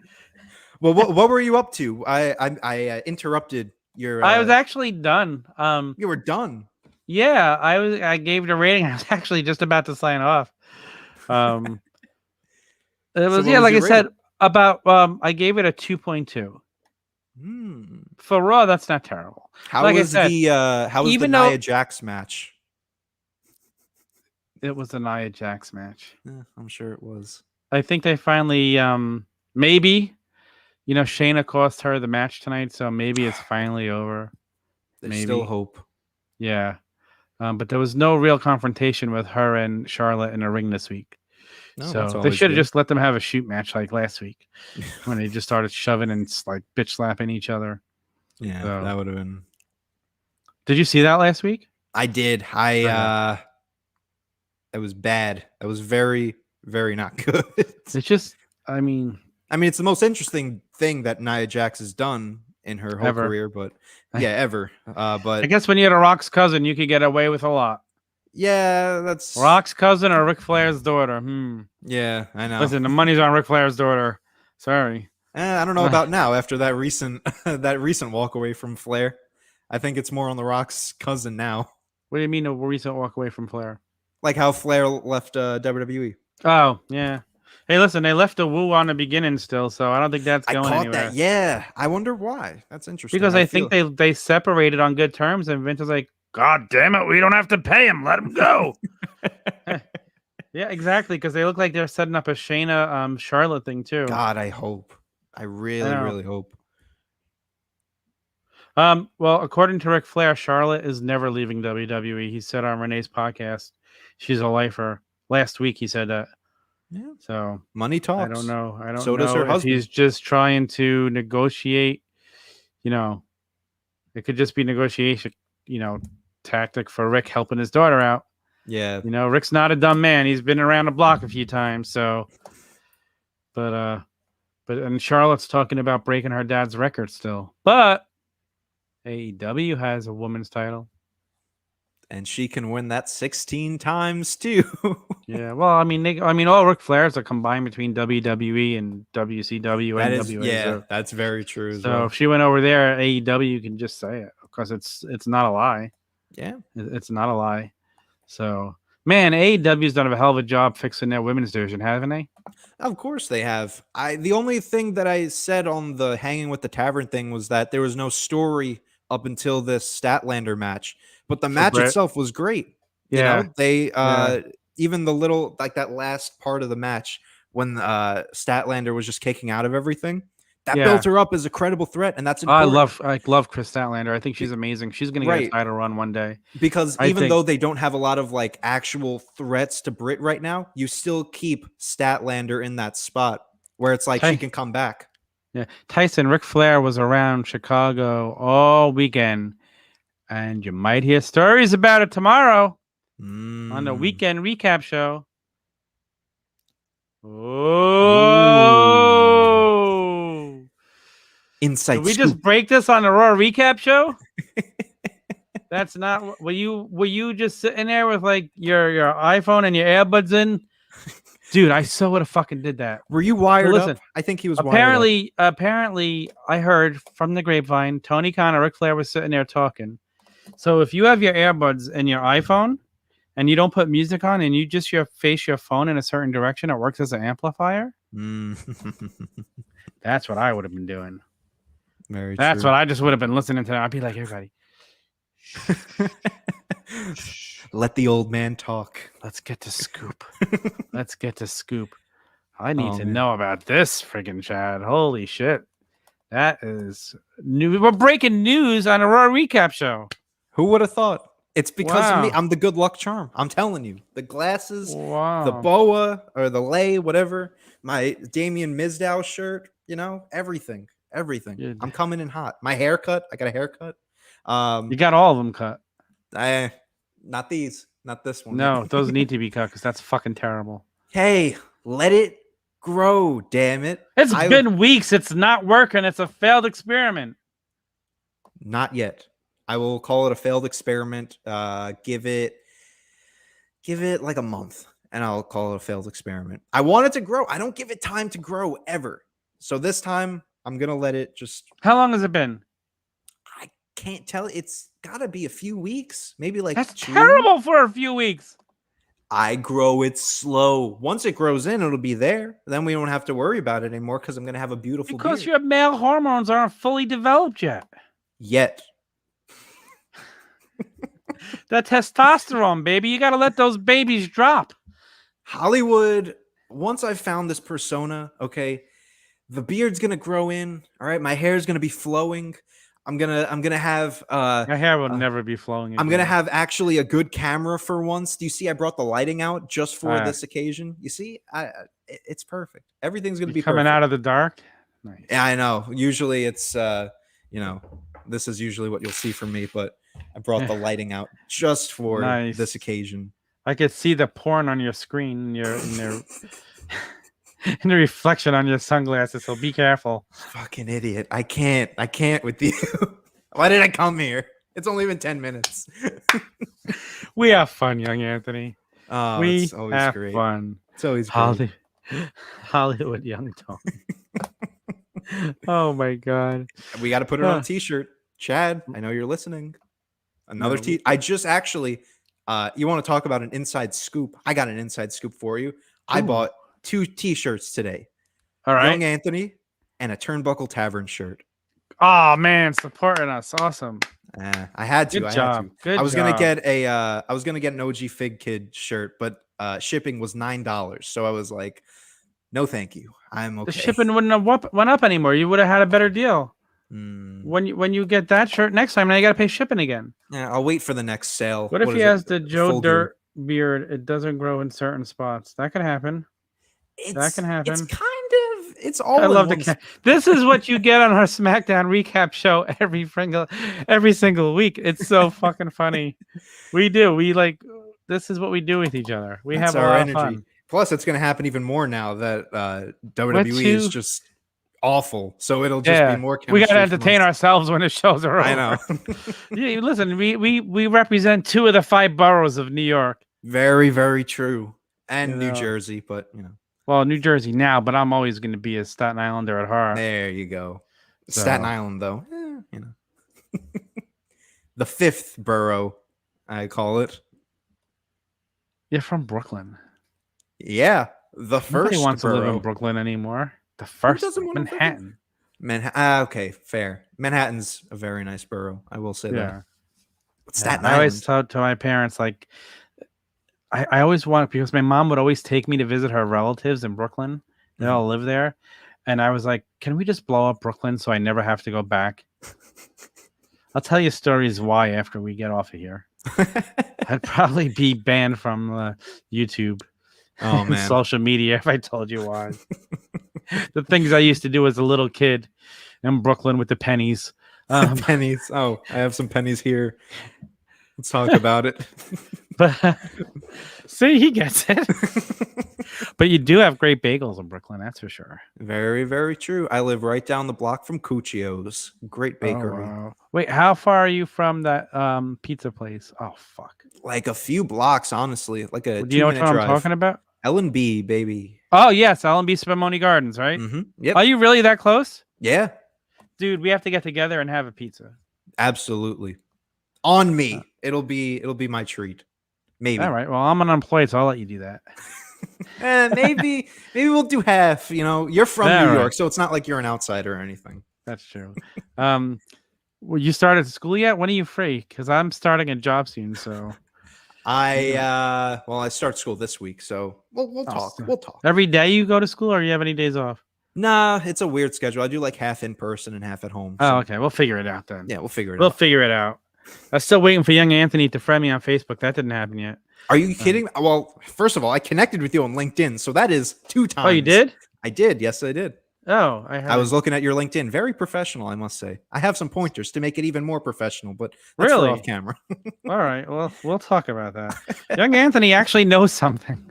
S2: Well, what were you up to? I interrupted your.
S1: I was actually done.
S2: You were done.
S1: Yeah, I gave it a rating. I was actually just about to sign off. It was like I said about. I gave it a 2.2. For Raw, that's not terrible.
S2: How was the Nia Jax match?
S1: It was the Nia Jax match.
S2: Yeah, I'm sure it was.
S1: I think they finally maybe, Shayna cost her the match tonight, so maybe it's finally over.
S2: There's still hope.
S1: Yeah, but there was no real confrontation with her and Charlotte in the ring this week. No, so they should have just let them have a shoot match like last week when they just started shoving and like bitch slapping each other.
S2: Yeah, so, that would have been.
S1: Did you see that last week?
S2: I did. It was bad. It was very, very not good.
S1: It's just, I mean,
S2: it's the most interesting thing that Nia Jax has done in her whole career, but ever. But
S1: I guess when you're the Rock's cousin, you could get away with a lot.
S2: Yeah, that's
S1: Rock's cousin or Ric Flair's daughter.
S2: Yeah, I know.
S1: Listen, the money's on Ric Flair's daughter. Sorry.
S2: I don't know about now after that recent walk away from Flair. I think it's more on The Rock's cousin now.
S1: What do you mean a recent walk away from Flair?
S2: Like how Flair left WWE.
S1: Oh, yeah. Hey, listen, they left a woo on the beginning still, so I don't think that's
S2: I
S1: going
S2: caught
S1: anywhere.
S2: that. Yeah. I wonder why. That's interesting.
S1: Because I think they separated on good terms, and Vince was like, God damn it, we don't have to pay him. Let him go. Yeah, exactly. Because they look like they're setting up a Shayna Charlotte thing too.
S2: God, I hope. I really hope.
S1: Well, according to Ric Flair, Charlotte is never leaving WWE. He said on Renee's podcast, she's a lifer. Last week he said that.
S2: Yeah.
S1: So
S2: money talks.
S1: I don't know.
S2: So does her
S1: if
S2: husband.
S1: He's just trying to negotiate. You know, it could just be negotiation. Tactic for Rick helping his daughter out.
S2: Yeah.
S1: Rick's not a dumb man. He's been around the block a few times. So, but and Charlotte's talking about breaking her dad's record still. But AEW has a women's title.
S2: And she can win that 16 times too.
S1: Yeah, well, I mean, all Ric Flairs are combined between WWE and WCW and NWA.
S2: Yeah, that's very true.
S1: So if she went over there, AEW can just say it because it's not a lie.
S2: Yeah,
S1: it's not a lie. So man, AEW's done a hell of a job fixing their women's division, haven't they?
S2: Of course they have. The only thing that I said on the Hanging with the Tavern thing was that there was no story up until this Statlander match. But the match itself was great.
S1: Yeah.
S2: They even the little like that last part of the match when Statlander was just kicking out of everything, that built her up as a credible threat, and that's important.
S1: I love Chris Statlander. I think she's amazing. She's gonna get a title run one day.
S2: Because even though they don't have a lot of like actual threats to Britt right now, you still keep Statlander in that spot where it's like she can come back.
S1: Yeah, Tyson, Ric Flair was around Chicago all weekend. And you might hear stories about it tomorrow on the weekend recap show. Oh,
S2: insight!
S1: Did we just break this on the Raw recap show? That's not. Were you just sitting there with like your iPhone and your earbuds in? Dude, I so would have fucking did that.
S2: Were you wired up? I think he was
S1: wired up. Apparently, I heard from the grapevine, Tony Khan and Ric Flair was sitting there talking. So if you have your earbuds in your iPhone and you don't put music on and you just face your phone in a certain direction, it works as an amplifier. That's what I would have been doing. That's what I just would have been listening to. I'd be like, everybody,
S2: let the old man talk.
S1: Let's get to scoop. I need to know about this friggin' Chad. Holy shit. That is new. We're breaking news on a Raw recap show.
S2: Who would have thought? It's because of me. I'm the good luck charm. I'm telling you. The glasses, the boa or the lei, whatever. My Damien Mizdow shirt, everything. Everything. I'm coming in hot. My haircut. I got a haircut.
S1: You got all of them cut.
S2: Not these. Not this one.
S1: No, those need to be cut because that's fucking terrible.
S2: Hey, let it grow, damn it.
S1: It's been weeks. It's not working. It's a failed experiment.
S2: Not yet. I will call it a failed experiment. Give it like a month, and I'll call it a failed experiment. I want it to grow. I don't give it time to grow ever. So this time, I'm gonna let it just.
S1: How long has it been?
S2: I can't tell. It's gotta be a few weeks, maybe like.
S1: That's terrible for a few weeks.
S2: I grow it slow. Once it grows in, it'll be there. Then we don't have to worry about it anymore because I'm gonna have a beautiful.
S1: Because
S2: beard.
S1: your male hormones aren't fully developed yet. That testosterone, baby. You got to let those babies drop.
S2: Hollywood, once I've found this persona, okay, the beard's going to grow in. All right. My hair is going to be flowing. I'm going to have
S1: my hair will never be flowing again.
S2: I'm going to have actually a good camera for once. Do you see I brought the lighting out just for this occasion? You see? It's perfect. Everything's going to be
S1: coming out of the dark.
S2: Nice. Yeah, I know. Usually it's this is usually what you'll see from me, but I brought the lighting out just for this occasion.
S1: I could see the porn on your screen, in the reflection on your sunglasses. So be careful.
S2: Fucking idiot! I can't with you. Why did I come here? It's only been 10 minutes.
S1: We have fun, young Anthony.
S2: Oh,
S1: we
S2: it's always
S1: have
S2: great.
S1: fun.
S2: It's always great.
S1: Hollywood young Tony. Oh my god.
S2: We got to put it on a t-shirt. Chad, I know you're listening. Another I just actually you want to talk about an inside scoop? I got an inside scoop for you. I bought 2 t-shirts today.
S1: All right.
S2: Young Anthony and a Turnbuckle Tavern shirt.
S1: Oh man, supporting us. Awesome.
S2: I had to.
S1: Good
S2: I
S1: job.
S2: had to.
S1: Good
S2: I was
S1: job.
S2: gonna get a I was gonna get an OG Fig Kid shirt, but shipping was $9. So I was like, no, thank you. I'm okay.
S1: The shipping wouldn't have went up anymore. You would have had a better deal. When you get that shirt next time, now you got to pay shipping again.
S2: Yeah, I'll wait for the next sale.
S1: What if he has the Joe Dirt beard? It doesn't grow in certain spots. That could happen. That can happen.
S2: It's kind of. It's all.
S1: I love the. This is what you get on our SmackDown recap show every single week. It's so fucking funny. We do. We like. This is what we do with each other. We have a lot of fun.
S2: Plus, it's going to happen even more now that WWE is just awful. So it'll just be more.
S1: We got to entertain ourselves when the shows are over.
S2: I know.
S1: Yeah, listen, we represent 2 of the 5 boroughs of New York.
S2: Very, very true. And New Jersey, but
S1: Well, New Jersey now, but I'm always going to be a Staten Islander at heart.
S2: There you go. So. Staten Island, though, the 5th borough, I call it.
S1: You're from Brooklyn.
S2: Yeah, the first.
S1: Nobody wants to live in Brooklyn anymore. The first, Manhattan.
S2: Okay, fair. Manhattan's a very nice borough. I will say that. But Staten Island.
S1: I always told to my parents, like, I always want, because my mom would always take me to visit her relatives in Brooklyn. They all live there. And I was like, can we just blow up Brooklyn so I never have to go back? I'll tell you stories why after we get off of here. I'd probably be banned from YouTube.
S2: Oh man,
S1: social media if I told you why. The things I used to do as a little kid in Brooklyn with the pennies.
S2: Pennies. Oh, I have some pennies here. Let's talk about it.
S1: But see, he gets it. But you do have great bagels in Brooklyn, that's for sure.
S2: Very, very true. I live right down the block from Cuccio's. Great bakery.
S1: Oh, wow. Wait, how far are you from that pizza place? Oh, fuck.
S2: Like a few blocks, honestly. Like a
S1: Do you know what I'm talking about?
S2: L&B, baby.
S1: Oh, yes. L&B Spumoni Gardens, right?
S2: Mm-hmm. Yep.
S1: Are you really that close?
S2: Yeah.
S1: Dude, we have to get together and have a pizza.
S2: Absolutely. On me. It'll be my treat. Maybe.
S1: All right. Well, I'm unemployed, so I'll let you do that.
S2: Maybe we'll do half. You're from New York, so it's not like you're an outsider or anything.
S1: That's true. Well, you started school yet? When are you free? Because I'm starting a job soon. So
S2: I start school this week, so we'll talk. We'll talk.
S1: Every day you go to school, or you have any days off?
S2: Nah, it's a weird schedule. I do like half in person and half at home.
S1: So. Oh, okay. We'll figure it out then.
S2: Yeah, we'll figure it out.
S1: We'll figure it out. I'm still waiting for young Anthony to friend me on Facebook. That didn't happen yet.
S2: Are you kidding? Well, first of all, I connected with you on LinkedIn, so that is 2 times.
S1: Oh, you did?
S2: I did. Yes, I did.
S1: Oh,
S2: I was looking at your LinkedIn. Very professional, I must say. I have some pointers to make it even more professional, but that's
S1: really
S2: off camera.
S1: All right. Well, we'll talk about that. Young Anthony actually knows something.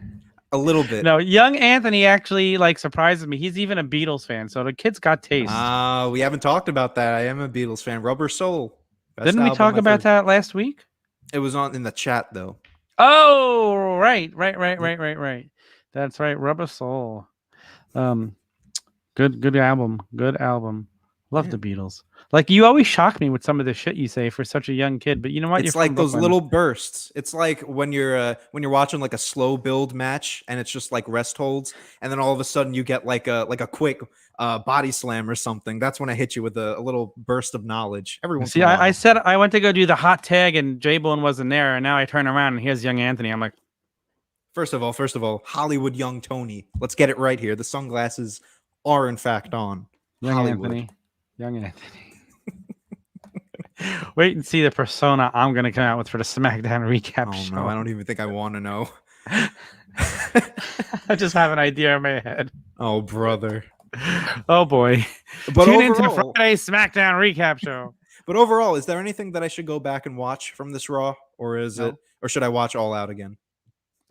S2: A little bit.
S1: No, young Anthony actually surprises me. He's even a Beatles fan, so the kid's got taste.
S2: We haven't talked about that. I am a Beatles fan. Rubber Soul.
S1: Didn't we talk about that last week?
S2: It was in the chat though.
S1: Oh, right. That's right. Rubber Soul. Good album. Love the Beatles. Like, you always shock me with some of the shit you say for such a young kid, but you know what?
S2: It's like those little bursts. It's like when you're watching like a slow build match and it's just like rest holds, and then all of a sudden you get like a quick body slam or something. That's when I hit you with a little burst of knowledge. Everyone.
S1: See, I said I went to go do the hot tag and J-Bone wasn't there, and now I turn around and here's young Anthony. I'm like,
S2: first of all, Hollywood young Tony. Let's get it right here. The sunglasses are in fact on.
S1: Young Anthony. Wait and see the persona I'm going to come out with for the SmackDown recap show.
S2: No, I don't even think I want to know.
S1: I just have an idea in my head.
S2: Oh, brother.
S1: Oh, boy.
S2: But
S1: Tune into Friday's SmackDown recap show.
S2: But overall, is there anything that I should go back and watch from this Raw? Or or should I watch All Out again?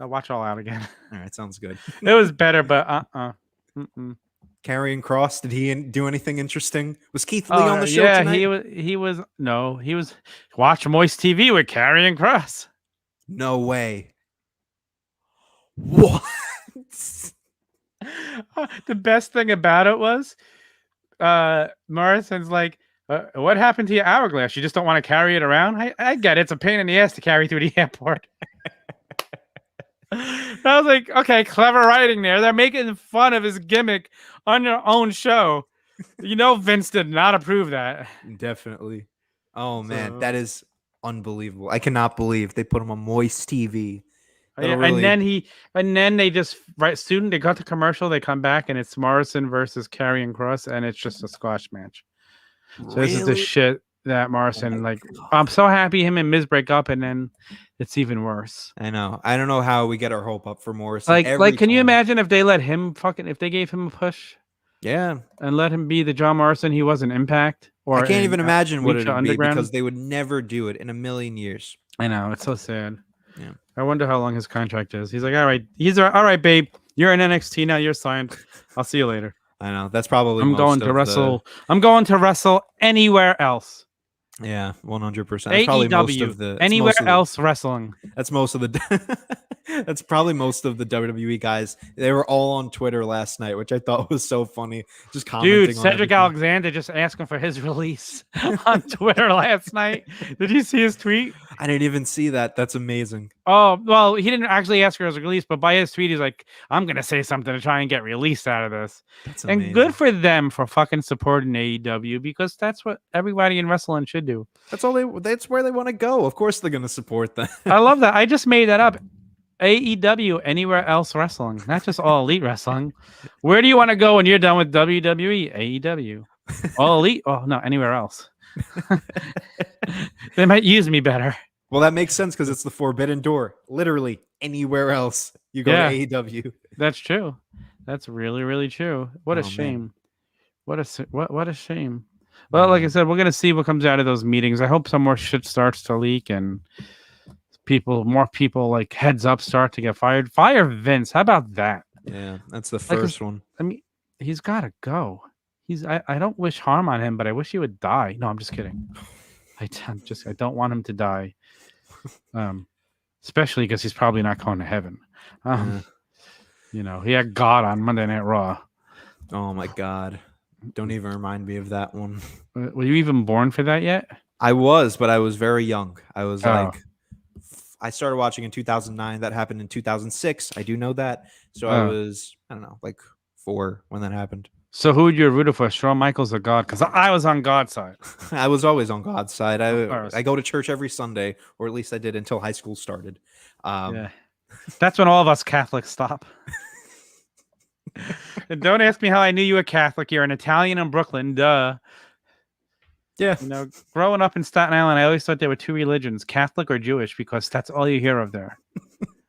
S1: I'll watch All Out again.
S2: All right, sounds good.
S1: It was better, but
S2: Karrion Kross, did he do anything interesting? Was Keith Lee on the show tonight?
S1: He was watch Moist TV with Karrion Kross.
S2: No way. What?
S1: The best thing about it was Morrison's like, what happened to your hourglass? You just don't want to carry it around? I get it. It's a pain in the ass to carry through the airport. I was like, okay, clever writing there. They're making fun of his gimmick on their own show. Vince did not approve that.
S2: Definitely. Oh, man. That is unbelievable. I cannot believe they put him on Moist TV.
S1: Yeah, really... and then they just soon they got the commercial. They come back and it's Morrison versus Karrion Kross, and it's just a squash match. So this is the shit that Morrison I'm so happy him and Miz break up, and then it's even worse.
S2: I know. I don't know how we get our hope up for Morrison.
S1: Can you imagine if they let him if they gave him a push?
S2: Yeah,
S1: and let him be the John Morrison he was in Impact. Or
S2: I can't even imagine what it would be because they would never do it in a million years.
S1: I know, it's so sad.
S2: Yeah,
S1: I wonder how long his contract is. He's like, all right, babe, you're in NXT now. You're signed. I'll see you later.
S2: I know. That's probably.
S1: I'm going to wrestle anywhere else.
S2: Yeah, 100%.
S1: Probably most of the anywhere else wrestling.
S2: That's most of the. That's probably most of the WWE guys. They were all on Twitter last night, which I thought was so funny. Just commenting.
S1: Dude, Cedric Alexander just asking for his release on Twitter last night. Did you see his tweet?
S2: I didn't even see that. That's amazing.
S1: Oh, well, he didn't actually ask for his release, but by his tweet, he's like, I'm going to say something to try and get released out of this.
S2: That's amazing.
S1: And good for them for fucking supporting AEW, because that's what everybody in wrestling should do.
S2: That's where they want to go. Of course they're going to support that.
S1: I love that. I just made that up. AEW, anywhere else wrestling, not just All Elite Wrestling. Where do you want to go when you're done with WWE? AEW. All Elite? Oh, no, anywhere else. They might use me better.
S2: Well, that makes sense because it's the forbidden door. Literally anywhere else you go to AEW.
S1: That's true. That's really, really true. What a shame. Man. What a shame. Well, like I said, we're going to see what comes out of those meetings. I hope some more shit starts to leak and more people like heads up start to get fired. Fire Vince. How about that?
S2: Yeah, that's the first one.
S1: I mean, he's got to go. I don't wish harm on him, but I wish he would die. No, I'm just kidding. I don't want him to die. Especially because he's probably not going to heaven. He had God on Monday Night Raw.
S2: Oh my God. Don't even remind me of that one.
S1: Were you even born for that yet?
S2: I was, but I was very young. I was I started watching in 2009. That happened in 2006. I do know that. So I was, I don't know, like 4 when that happened.
S1: So who would you root for, Shawn Michaels or God? Because I was on God's side.
S2: I was always on God's side. I go to church every Sunday, or at least I did until high school started.
S1: Yeah. That's when all of us Catholics stop. And don't ask me how I knew you were Catholic. You're an Italian in Brooklyn. Duh.
S2: Yeah.
S1: Growing up in Staten Island, I always thought there were 2 religions, Catholic or Jewish, because that's all you hear of there.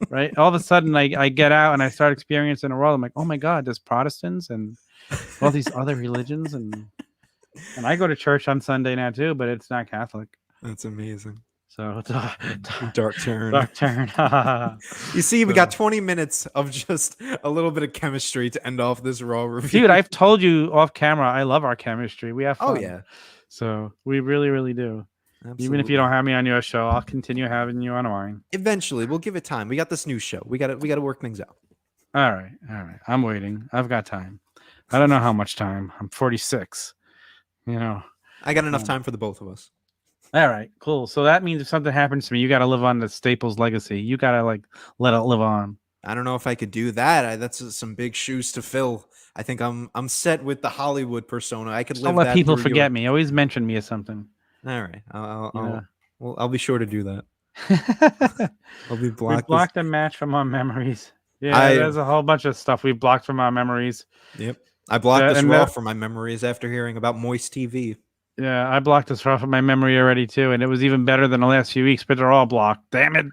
S1: Right? All of a sudden, I get out and I start experiencing the world. I'm like, oh my God, there's Protestants and all these other religions. And I go to church on Sunday now too, but it's not Catholic.
S2: That's amazing.
S1: So
S2: dark turn.
S1: Dark turn.
S2: You see, we got 20 minutes of just a little bit of chemistry to end off this Raw review.
S1: Dude, I've told you off camera, I love our chemistry. We have fun.
S2: Oh yeah.
S1: So we really, really do. Absolutely. Even if you don't have me on your show, I'll continue having you on mine.
S2: Eventually, we'll give it time. We got this new show. We got to work things out.
S1: All right. I'm waiting. I've got time. I don't know how much time. I'm 46.
S2: I got enough time for the both of us.
S1: All right, cool. So that means if something happens to me, you got to live on the Staples legacy. You got to let it live on.
S2: I don't know if I could do that. That's some big shoes to fill. I think I'm set with the Hollywood persona. I could live.
S1: Don't let people forget me. Always mention me as something.
S2: All right, I'll be sure to do that. I'll be blocked.
S1: We blocked a match from our memories. Yeah, there's a whole bunch of stuff we blocked from our memories.
S2: Yep, I blocked this Raw from my memories after hearing about Moist TV.
S1: Yeah, I blocked this Raw from my memory already too, and it was even better than the last few weeks. But they're all blocked. Damn it!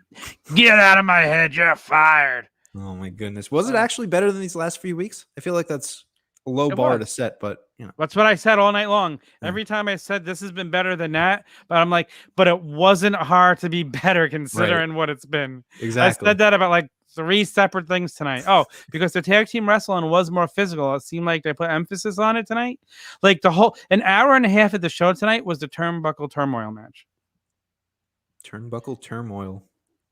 S1: Get out of my head! You're fired.
S2: Oh my goodness. Was it actually better than these last few weeks? I feel like that's a low bar to set, but
S1: that's what I said all night long. Yeah. Every time I said this has been better than that, but I'm like, but it wasn't hard to be better considering what it's been.
S2: Exactly.
S1: I said that about 3 separate things tonight. Oh, because the tag team wrestling was more physical. It seemed like they put emphasis on it tonight. An hour and a half of the show tonight was the Turnbuckle Turmoil match.
S2: Turnbuckle Turmoil.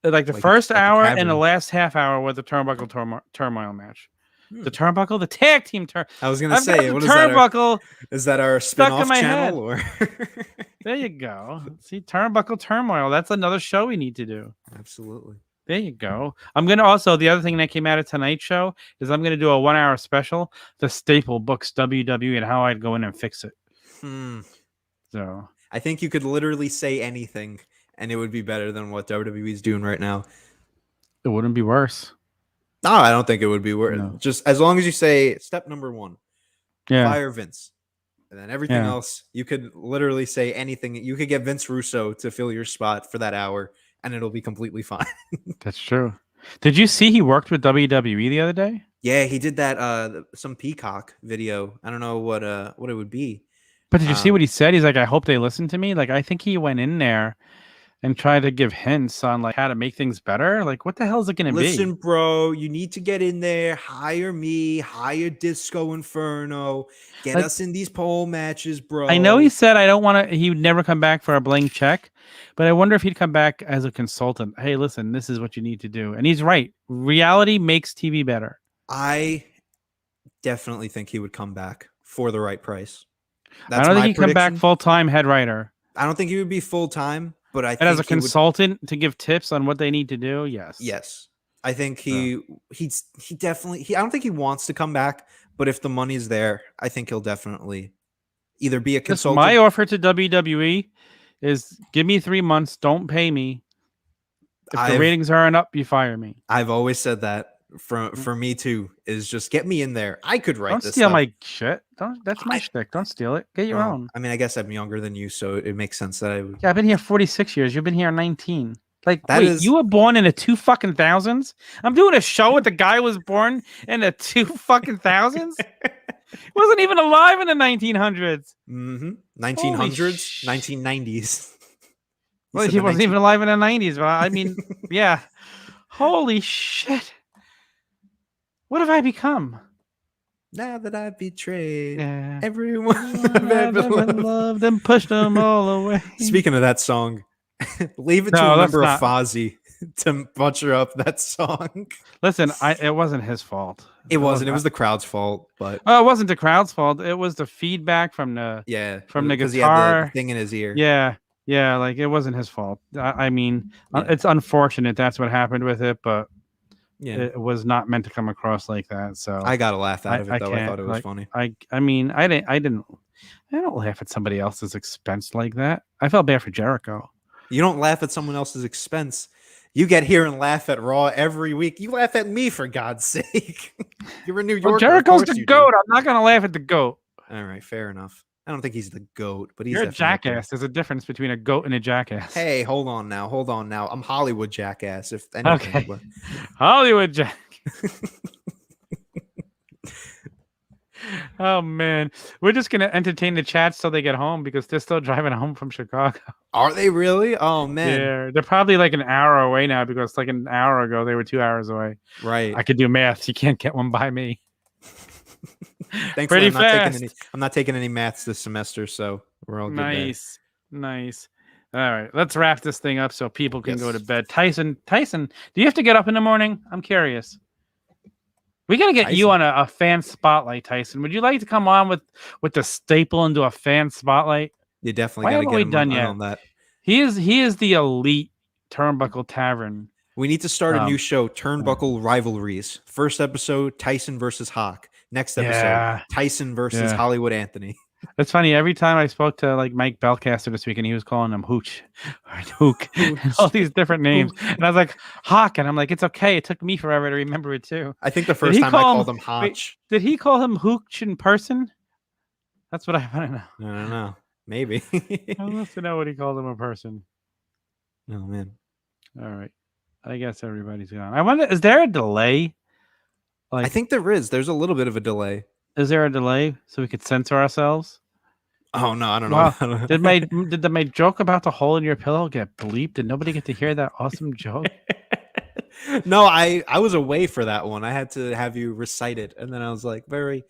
S1: The first hour and the last half hour was the Turnbuckle Turmoil match. The Turnbuckle, the tag team turn.
S2: I was gonna
S1: I've got
S2: say,
S1: the
S2: what is that?
S1: Turnbuckle
S2: Is that our
S1: stuck in
S2: spin-off
S1: my
S2: channel?
S1: head.
S2: Or
S1: There you go. See, Turnbuckle Turmoil. That's another show we need to do.
S2: Absolutely.
S1: There you go. I'm gonna also the other thing that came out of tonight's show is I'm gonna do a 1 hour special, the Staple Books WWE and how I'd go in and fix it. So
S2: I think you could literally say anything and it would be better than what WWE's doing right now.
S1: It wouldn't be worse.
S2: No, I don't think it would be worse.
S1: No.
S2: Just as long as you say step number 1,
S1: Yeah.
S2: fire Vince. And then everything else, you could literally say anything. You could get Vince Russo to fill your spot for that hour and it'll be completely fine.
S1: That's true. Did you see he worked with WWE the other day?
S2: Yeah, he did that some Peacock video. I don't know what it would be.
S1: But did you see what he said? He's like, I hope they listen to me. Like, I think he went in there and tried to give hints on like how to make things better. Like, what the hell is it going to be?
S2: Listen, bro, you need to get in there, hire me, hire Disco Inferno, get us in these pole matches, bro.
S1: I know he said I don't want to. He would never come back for a blank check, but I wonder if he'd come back as a consultant. Hey, listen, this is what you need to do, and he's right. Reality makes TV better.
S2: I definitely think he would come back for the right price.
S1: I don't think he'd come back full-time head writer.
S2: I don't think he would be full-time, but I think
S1: as a consultant to give tips on what they need to do.
S2: Yes. I think he definitely I don't think he wants to come back, but if the money's there, I think he'll definitely either be a consultant.
S1: My offer to WWE is give me 3 months, don't pay me. If the ratings aren't up, you fire me.
S2: I've always said that. For me too, is just get me in there. I could write this.
S1: Don't steal my shit. That's my shtick. Don't steal it. Get your own.
S2: I mean, I guess I'm younger than you, so it makes sense that I would.
S1: Yeah, I've been here 46 years. You've been here 19. Like, wait, you were born in the 2000s? I'm doing a show with the guy was born in the 2000s? He wasn't even alive in the 1900s.
S2: 1900s, 1990s.
S1: Well, he wasn't even alive in the 90s. But I mean, yeah. Holy shit. What have I become?
S2: Now that I've betrayed everyone I've
S1: ever loved and pushed them all away.
S2: Speaking of that song, leave it to a member of Fozzy to butcher up that song.
S1: Listen, it wasn't his fault.
S2: It wasn't. It was the crowd's fault. But
S1: it wasn't the crowd's fault. It was the feedback from the from the guitar.
S2: He had the thing in his ear.
S1: Yeah. Like it wasn't his fault. I mean, it's unfortunate that's what happened with it, but. Yeah, it was not meant to come across like that. So
S2: I got a laugh out of it, though. I thought it was funny.
S1: I mean, I don't laugh at somebody else's expense like that. I felt bad for Jericho.
S2: You don't laugh at someone else's expense. You get here and laugh at Raw every week. You laugh at me, for God's sake. You're a New Yorker.
S1: Jericho's the GOAT. I'm not gonna laugh at the GOAT.
S2: All right, fair enough. I don't think he's the GOAT, but he's
S1: a jackass. There's a difference between a GOAT and a jackass.
S2: Hey, hold on now. I'm Hollywood jackass. If anything,
S1: okay. Hollywood jackass. Oh man, we're just gonna entertain the chats till they get home because they're still driving home from Chicago.
S2: Are they really? Oh man,
S1: yeah, they're probably like an hour away now because like an hour ago they were 2 hours away.
S2: Right.
S1: I could do math. You can't get one by me.
S2: Thankfully, I'm not taking any maths this semester, so we're all good.
S1: Nice. All right, let's wrap this thing up so people can go to bed. Tyson, do you have to get up in the morning? I'm curious. We gotta get you on a fan spotlight, Tyson. Would you like to come on with the staple and do a fan spotlight?
S2: You definitely gotta get him on that.
S1: He is the elite Turnbuckle Tavern.
S2: We need to start a new show, Turnbuckle Rivalries. First episode, Tyson versus Hawk. Next episode, Tyson versus Hollywood Anthony.
S1: It's funny. Every time I spoke to like Mike Belcaster this week, and he was calling him Hooch or Hook, and all these different names, and I was like Hawk, and I'm like, it's okay. It took me forever to remember it too.
S2: I think the first time I called him Hotch.
S1: Did he call him Hooch in person? That's what I want to know.
S2: I don't know. Maybe.
S1: I want to know what he called him in person.
S2: Oh man.
S1: All right. I guess everybody's gone. I wonder, is there a delay?
S2: Like, I think there is. There's a little bit of a delay.
S1: Is there a delay so we could censor ourselves?
S2: Oh no, I don't know.
S1: Wow. Did my joke about the hole in your pillow get bleeped? Did nobody get to hear that awesome joke?
S2: No, I was away for that one. I had to have you recite it, and then I was like, very,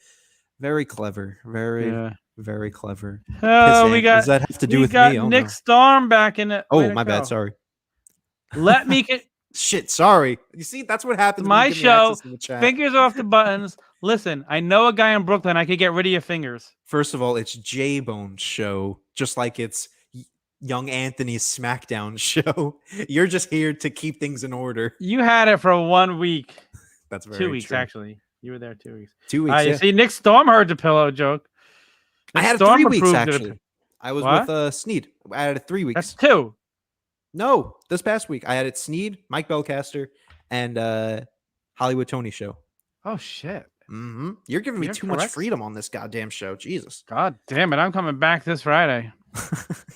S2: very clever, very clever.
S1: Oh, does
S2: that have to do with me?
S1: Nick Storm back in it.
S2: Oh, my bad. Sorry.
S1: Let me get.
S2: Shit, sorry. You see, that's what happens when you
S1: My
S2: give me
S1: show.
S2: access to the chat.
S1: Fingers off the buttons. Listen, I know a guy in Brooklyn. I could get rid of your fingers.
S2: First of all, it's J-Bone's show, just like it's young Anthony's SmackDown show. You're just here to keep things in order.
S1: You had it for 1 week.
S2: That's very
S1: 2 weeks,
S2: true.
S1: actually. You were there 2 weeks.
S2: 2 weeks,
S1: You
S2: yeah.
S1: see, Nick Storm heard the pillow joke.
S2: I had it 3 weeks, actually. I was with Sneed. I had it 3 weeks.
S1: That's 2.
S2: No, this past week. I had it Sneed, Mike Belcaster, and Hollywood Tony show.
S1: Oh, shit.
S2: Mm-hmm. You're giving me too much freedom on this goddamn show. Jesus.
S1: God damn it. I'm coming back this Friday.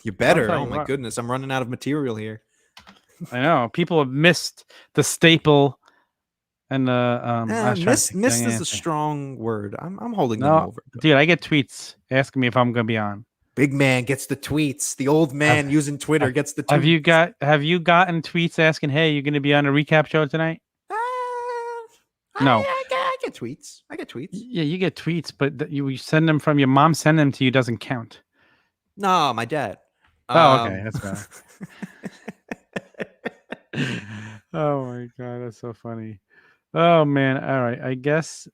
S2: You better. Oh, my goodness. I'm running out of material here.
S1: I know. People have missed the staple and the...
S2: missed is a strong word. I'm holding them over.
S1: Dude, I get tweets asking me if I'm going to be on.
S2: Big man gets the tweets. The old man using Twitter gets the tweets.
S1: Have you gotten tweets asking, hey, you're going to be on a recap show tonight? No.
S2: I get tweets.
S1: Yeah, you get tweets, but you send them from your mom, send them to you doesn't count.
S2: No, my dad.
S1: Oh, okay. That's bad. Oh my God. That's so funny. Oh man. All right. I guess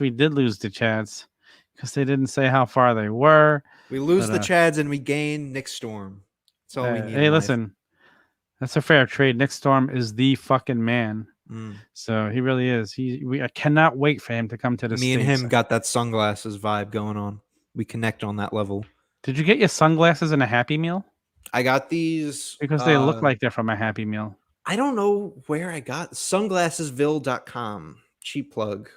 S1: we did lose the Chads because they didn't say how far they were.
S2: We lose the Chads and we gain Nick Storm. That's all we need.
S1: Hey, listen. That's a fair trade. Nick Storm is the fucking man. So he really is. I cannot wait for him to come to the
S2: Me and him got that sunglasses vibe going on. We connect on that level.
S1: Did you get your sunglasses in a Happy Meal?
S2: I got these
S1: because they look like they're from a Happy Meal.
S2: I don't know where I got sunglassesville.com. Cheap plug.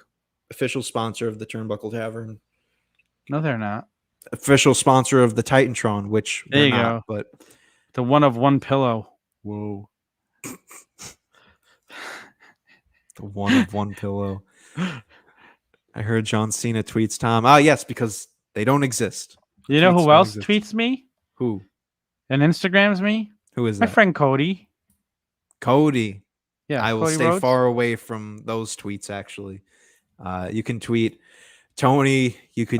S2: Official sponsor of the Turnbuckle Tavern.
S1: No, they're not.
S2: Official sponsor of the Titantron, which
S1: there you
S2: not,
S1: go.
S2: But
S1: the one of one pillow. Whoa.
S2: The one of one pillow. I heard John Cena tweets Tom. Ah, yes, because they don't exist.
S1: You know who else tweets me?
S2: Who?
S1: And Instagrams me?
S2: Who is
S1: my
S2: that?
S1: friend Cody.
S2: Cody.
S1: Yeah,
S2: I will
S1: Cody
S2: stay
S1: Rhodes.
S2: far away from those tweets, actually. You can tweet Tony. You can.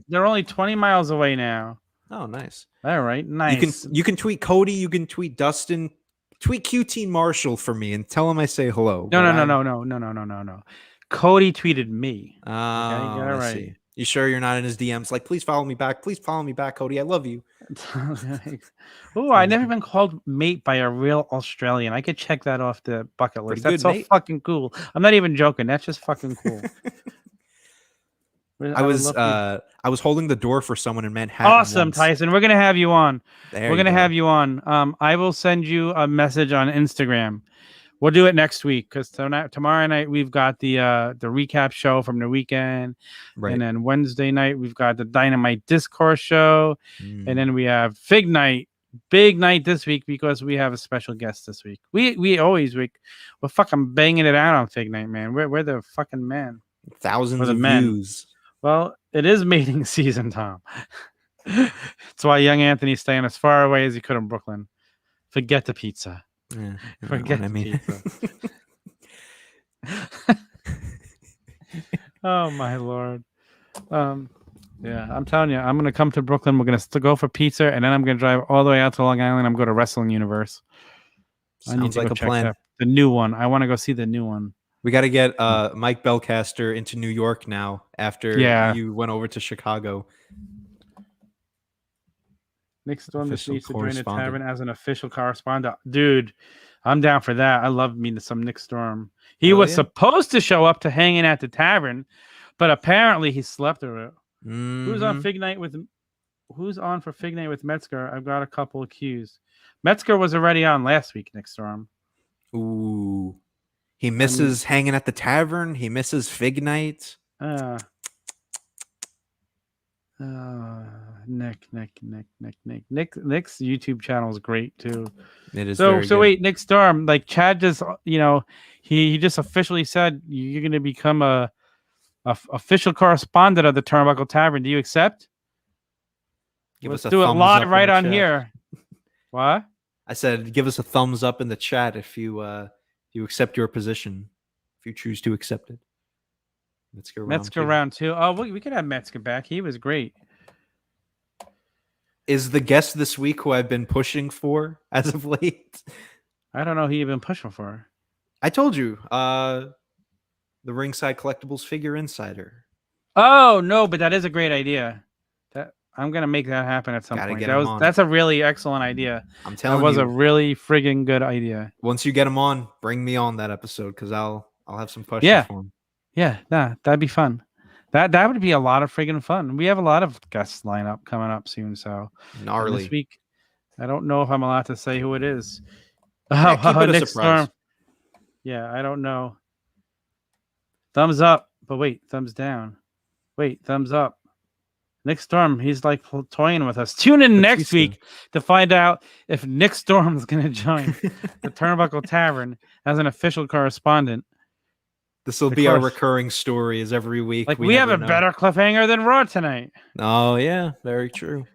S1: They're only 20 miles away now.
S2: Oh, nice.
S1: All right, nice.
S2: You can tweet Cody. You can tweet Dustin. Tweet QT Marshall for me and tell him I say hello.
S1: No. Cody tweeted me.
S2: Oh, okay, all right. See. You sure you're not in his DMs? Like, please follow me back. Please follow me back, Cody. I love you.
S1: Oh, I never been called mate by a real Australian. I could check that off the bucket list. That's so fucking cool. I'm not even joking. That's just fucking cool.
S2: I was holding the door for someone in Manhattan.
S1: Awesome, once. Tyson. We're gonna have you on.
S2: We're gonna
S1: have you on. I will send you a message on Instagram. We'll do it next week because tomorrow night we've got the recap show from the weekend,
S2: right.
S1: And then Wednesday night we've got the Dynamite Discourse show, and then we have Fig Night, big night this week because we have a special guest this week. We're fucking banging it out on Fig Night, man. We're the fucking man.
S2: Thousands of views.
S1: Well, it is mating season, Tom. That's why young Anthony's staying as far away as he could in Brooklyn. Forget the pizza.
S2: Yeah,
S1: forget the pizza. Oh my Lord. Yeah, I'm telling you, I'm gonna come to Brooklyn. We're gonna still go for pizza, and then I'm gonna drive all the way out to Long Island. I'm going to Wrestling Universe.
S2: Sounds like a plan.
S1: The new one. I want to go see the new one.
S2: We got to get Mike Belcaster into New York now after you went over to Chicago.
S1: Nick Storm needs to join the Tavern as an official correspondent. Dude, I'm down for that. I love meeting some Nick Storm. He was supposed to show up to hanging at the Tavern, but apparently he slept through it.
S2: Mm-hmm.
S1: Who's on for Fig Night with Metzger? I've got a couple of cues. Metzger was already on last week, Nick Storm.
S2: Ooh. He misses hanging at the Tavern. He misses Fig Night.
S1: Nick's YouTube channel is great too.
S2: It is.
S1: So wait, Nick Storm, like Chad just, he just officially said you're going to become a official correspondent of the Turnbuckle Tavern. Do you accept? Let's do it live right on here. What?
S2: I said, give us a thumbs up in the chat if you accept your position, if you choose to accept it.
S1: Metzger round two. Oh, we could have Metzger back. He was great.
S2: Is the guest this week who I've been pushing for as of late?
S1: I don't know who you've been pushing for.
S2: I told you, the Ringside Collectibles Figure Insider.
S1: Oh no, but that is a great idea. That I'm gonna make that happen at some
S2: Gotta
S1: point.
S2: get him on.
S1: That's a really excellent idea.
S2: I'm telling
S1: that was
S2: you,
S1: a really friggin' good idea.
S2: Once you get him on, bring me on that episode because I'll have some questions for him.
S1: Yeah, that'd be fun. That would be a lot of friggin' fun. We have a lot of guests lineup coming up soon. So
S2: gnarly.
S1: This week, I don't know if I'm allowed to say who it is.
S2: Yeah, keep it a surprise.
S1: Storm. Yeah, I don't know. Thumbs up, but wait, thumbs down. Wait, thumbs up. Nick Storm, he's like toying with us. Tune in next week to find out if Nick Storm is going to join the Turnbuckle Tavern as an official correspondent.
S2: This will be our recurring story as every week.
S1: Like we have a better cliffhanger than Raw tonight.
S2: Oh, yeah, very true.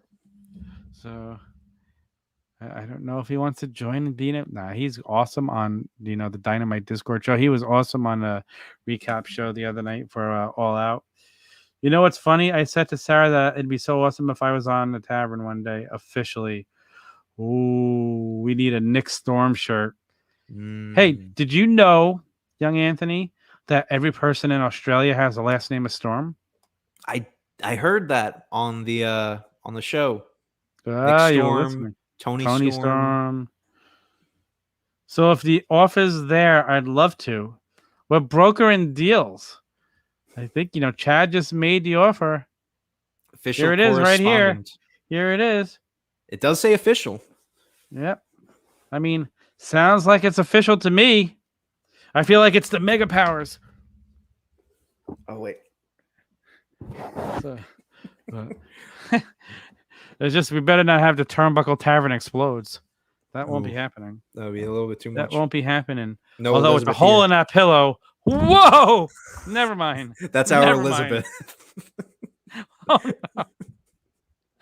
S1: So I don't know if he wants to join Dina. Nah, he's awesome on the Dynamite Discord show. He was awesome on the recap show the other night for All Out. You know what's funny? I said to Sarah that it'd be so awesome if I was on the Tavern one day officially. Ooh, we need a Nick Storm shirt. Hey, did you know, young Anthony, that every person in Australia has the last name of Storm?
S2: I heard that on the show.
S1: Nick Storm, Tony Storm. So if the offer's there, I'd love to. We're brokering deals. I think, Chad just made the offer.
S2: Official.
S1: Here it is right here. Here it is.
S2: It does say official.
S1: Yep. I mean, sounds like it's official to me. I feel like it's the Mega Powers.
S2: Oh, wait.
S1: It's just, we better not have the Turnbuckle Tavern explodes. That won't be happening.
S2: That would be a little bit too much.
S1: That won't be happening.
S2: No,
S1: although
S2: Elizabeth
S1: it's a hole in that pillow. Whoa! Never mind.
S2: That's our Elizabeth.
S1: Oh,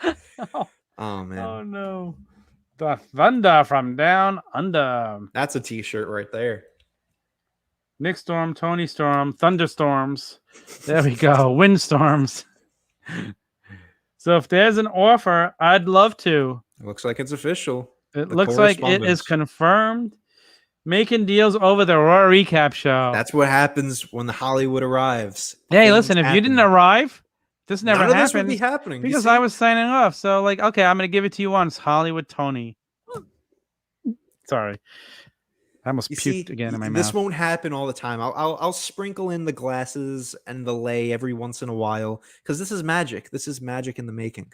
S1: no.
S2: Oh, man.
S1: Oh, no. The Thunder from Down Under.
S2: That's a t-shirt right there.
S1: Nick Storm, Tony Storm, Thunderstorms. There we go. Windstorms. So if there's an offer, I'd love to.
S2: It looks like it's official.
S1: It looks like it is confirmed. Making deals over the Raw recap show.
S2: That's what happens when the Hollywood arrives.
S1: Hey, listen, if you didn't arrive, this never happened.
S2: This would be happening
S1: because I was signing off. So, okay, I'm going to give it to you once. Hollywood Tony. Sorry. I almost puked again in my mouth.
S2: This won't happen all the time. I'll sprinkle in the glasses and the lay every once in a while because this is magic. This is magic in the making.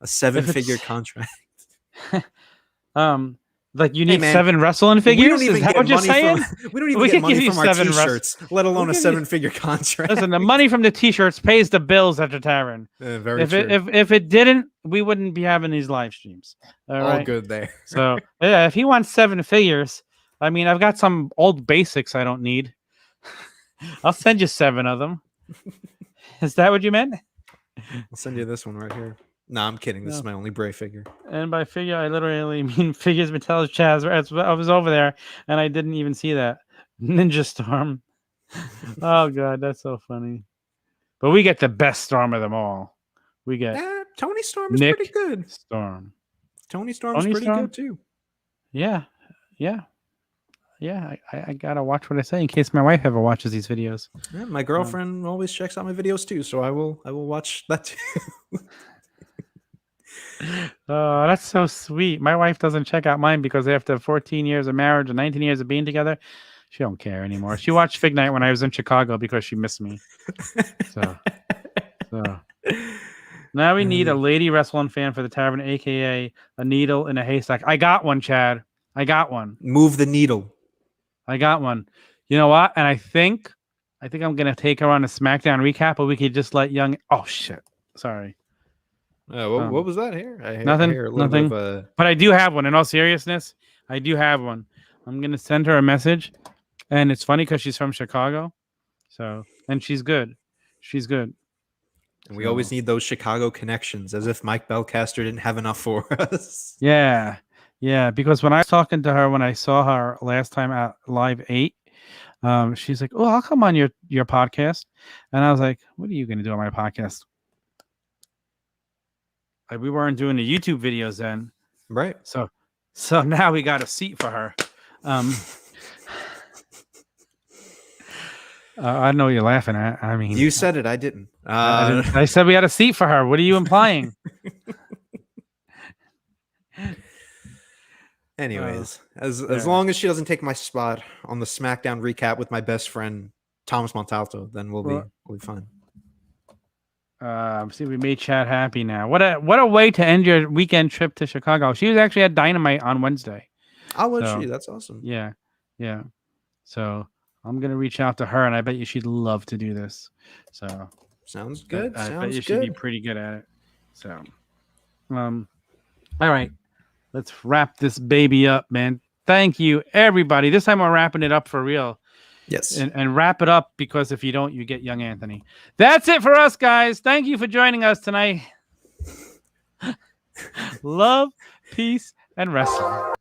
S2: A 7-figure contract.
S1: Like you need 7 wrestling figures? Is that what you're saying?
S2: We don't even get money from our t-shirts, let alone a 7-figure contract.
S1: Listen, the money from the t-shirts pays the bills at the Tavern.
S2: Very true.
S1: If it didn't, we wouldn't be having these live streams.
S2: All good there.
S1: So, yeah, if he wants 7 figures, I mean, I've got some old basics I don't need. I'll send you 7 of them. Is that what you meant?
S2: I'll send you this one right here. No, I'm kidding. This is my only Bray figure. And
S1: by figure, I literally mean figures Mattel's Chaz. I was over there, and I didn't even see that. Ninja Storm. Oh, God, that's so funny. But we get the best Storm of them all. We get
S2: Tony Storm is pretty good.
S1: Storm.
S2: Tony Storm's pretty good, too.
S1: Yeah. I got to watch what I say in case my wife ever watches these videos.
S2: Yeah, my girlfriend always checks out my videos, too, so I will watch that, too.
S1: Oh, that's so sweet. My wife doesn't check out mine because after 14 years of marriage and 19 years of being together, she don't care anymore. She watched Fig Night when I was in Chicago because she missed me. So now we need a lady wrestling fan for the Tavern, aka a needle in a haystack. I got one, Chad. I got one.
S2: Move the needle.
S1: I got one. You know what? And I think I'm gonna take her on a SmackDown recap, but we could just let young. Oh shit! Sorry.
S2: What was that here?
S1: Nothing. But I do have one. In all seriousness, I do have one. I'm gonna send her a message, and it's funny because she's from Chicago, and she's good. She's good.
S2: And we always need those Chicago connections, as if Mike Belcaster didn't have enough for us.
S1: Yeah. Because when I was talking to her, when I saw her last time at Live 8, she's like, "Oh, I'll come on your podcast," and I was like, "What are you gonna do on my podcast?" We weren't doing the YouTube videos then.
S2: Right.
S1: So now we got a seat for her. I know what you're laughing at. I mean,
S2: you said it. I didn't.
S1: I said we had a seat for her. What are you implying?
S2: Anyways, as long as she doesn't take my spot on the SmackDown recap with my best friend Thomas Montalto, then we'll be fine.
S1: See, we made Chad happy now. What a way to end your weekend trip to Chicago. She was actually at Dynamite on Wednesday.
S2: Oh, was she? That's awesome.
S1: Yeah. So I'm gonna reach out to her, and I bet you she'd love to do this. So
S2: sounds good.
S1: I bet you she'd be pretty good at it. So, all right, let's wrap this baby up, man. Thank you, everybody. This time we're wrapping it up for real.
S2: Yes.
S1: And wrap it up, because if you don't, you get young Anthony. That's it for us, guys. Thank you for joining us tonight. Love, peace, and wrestling.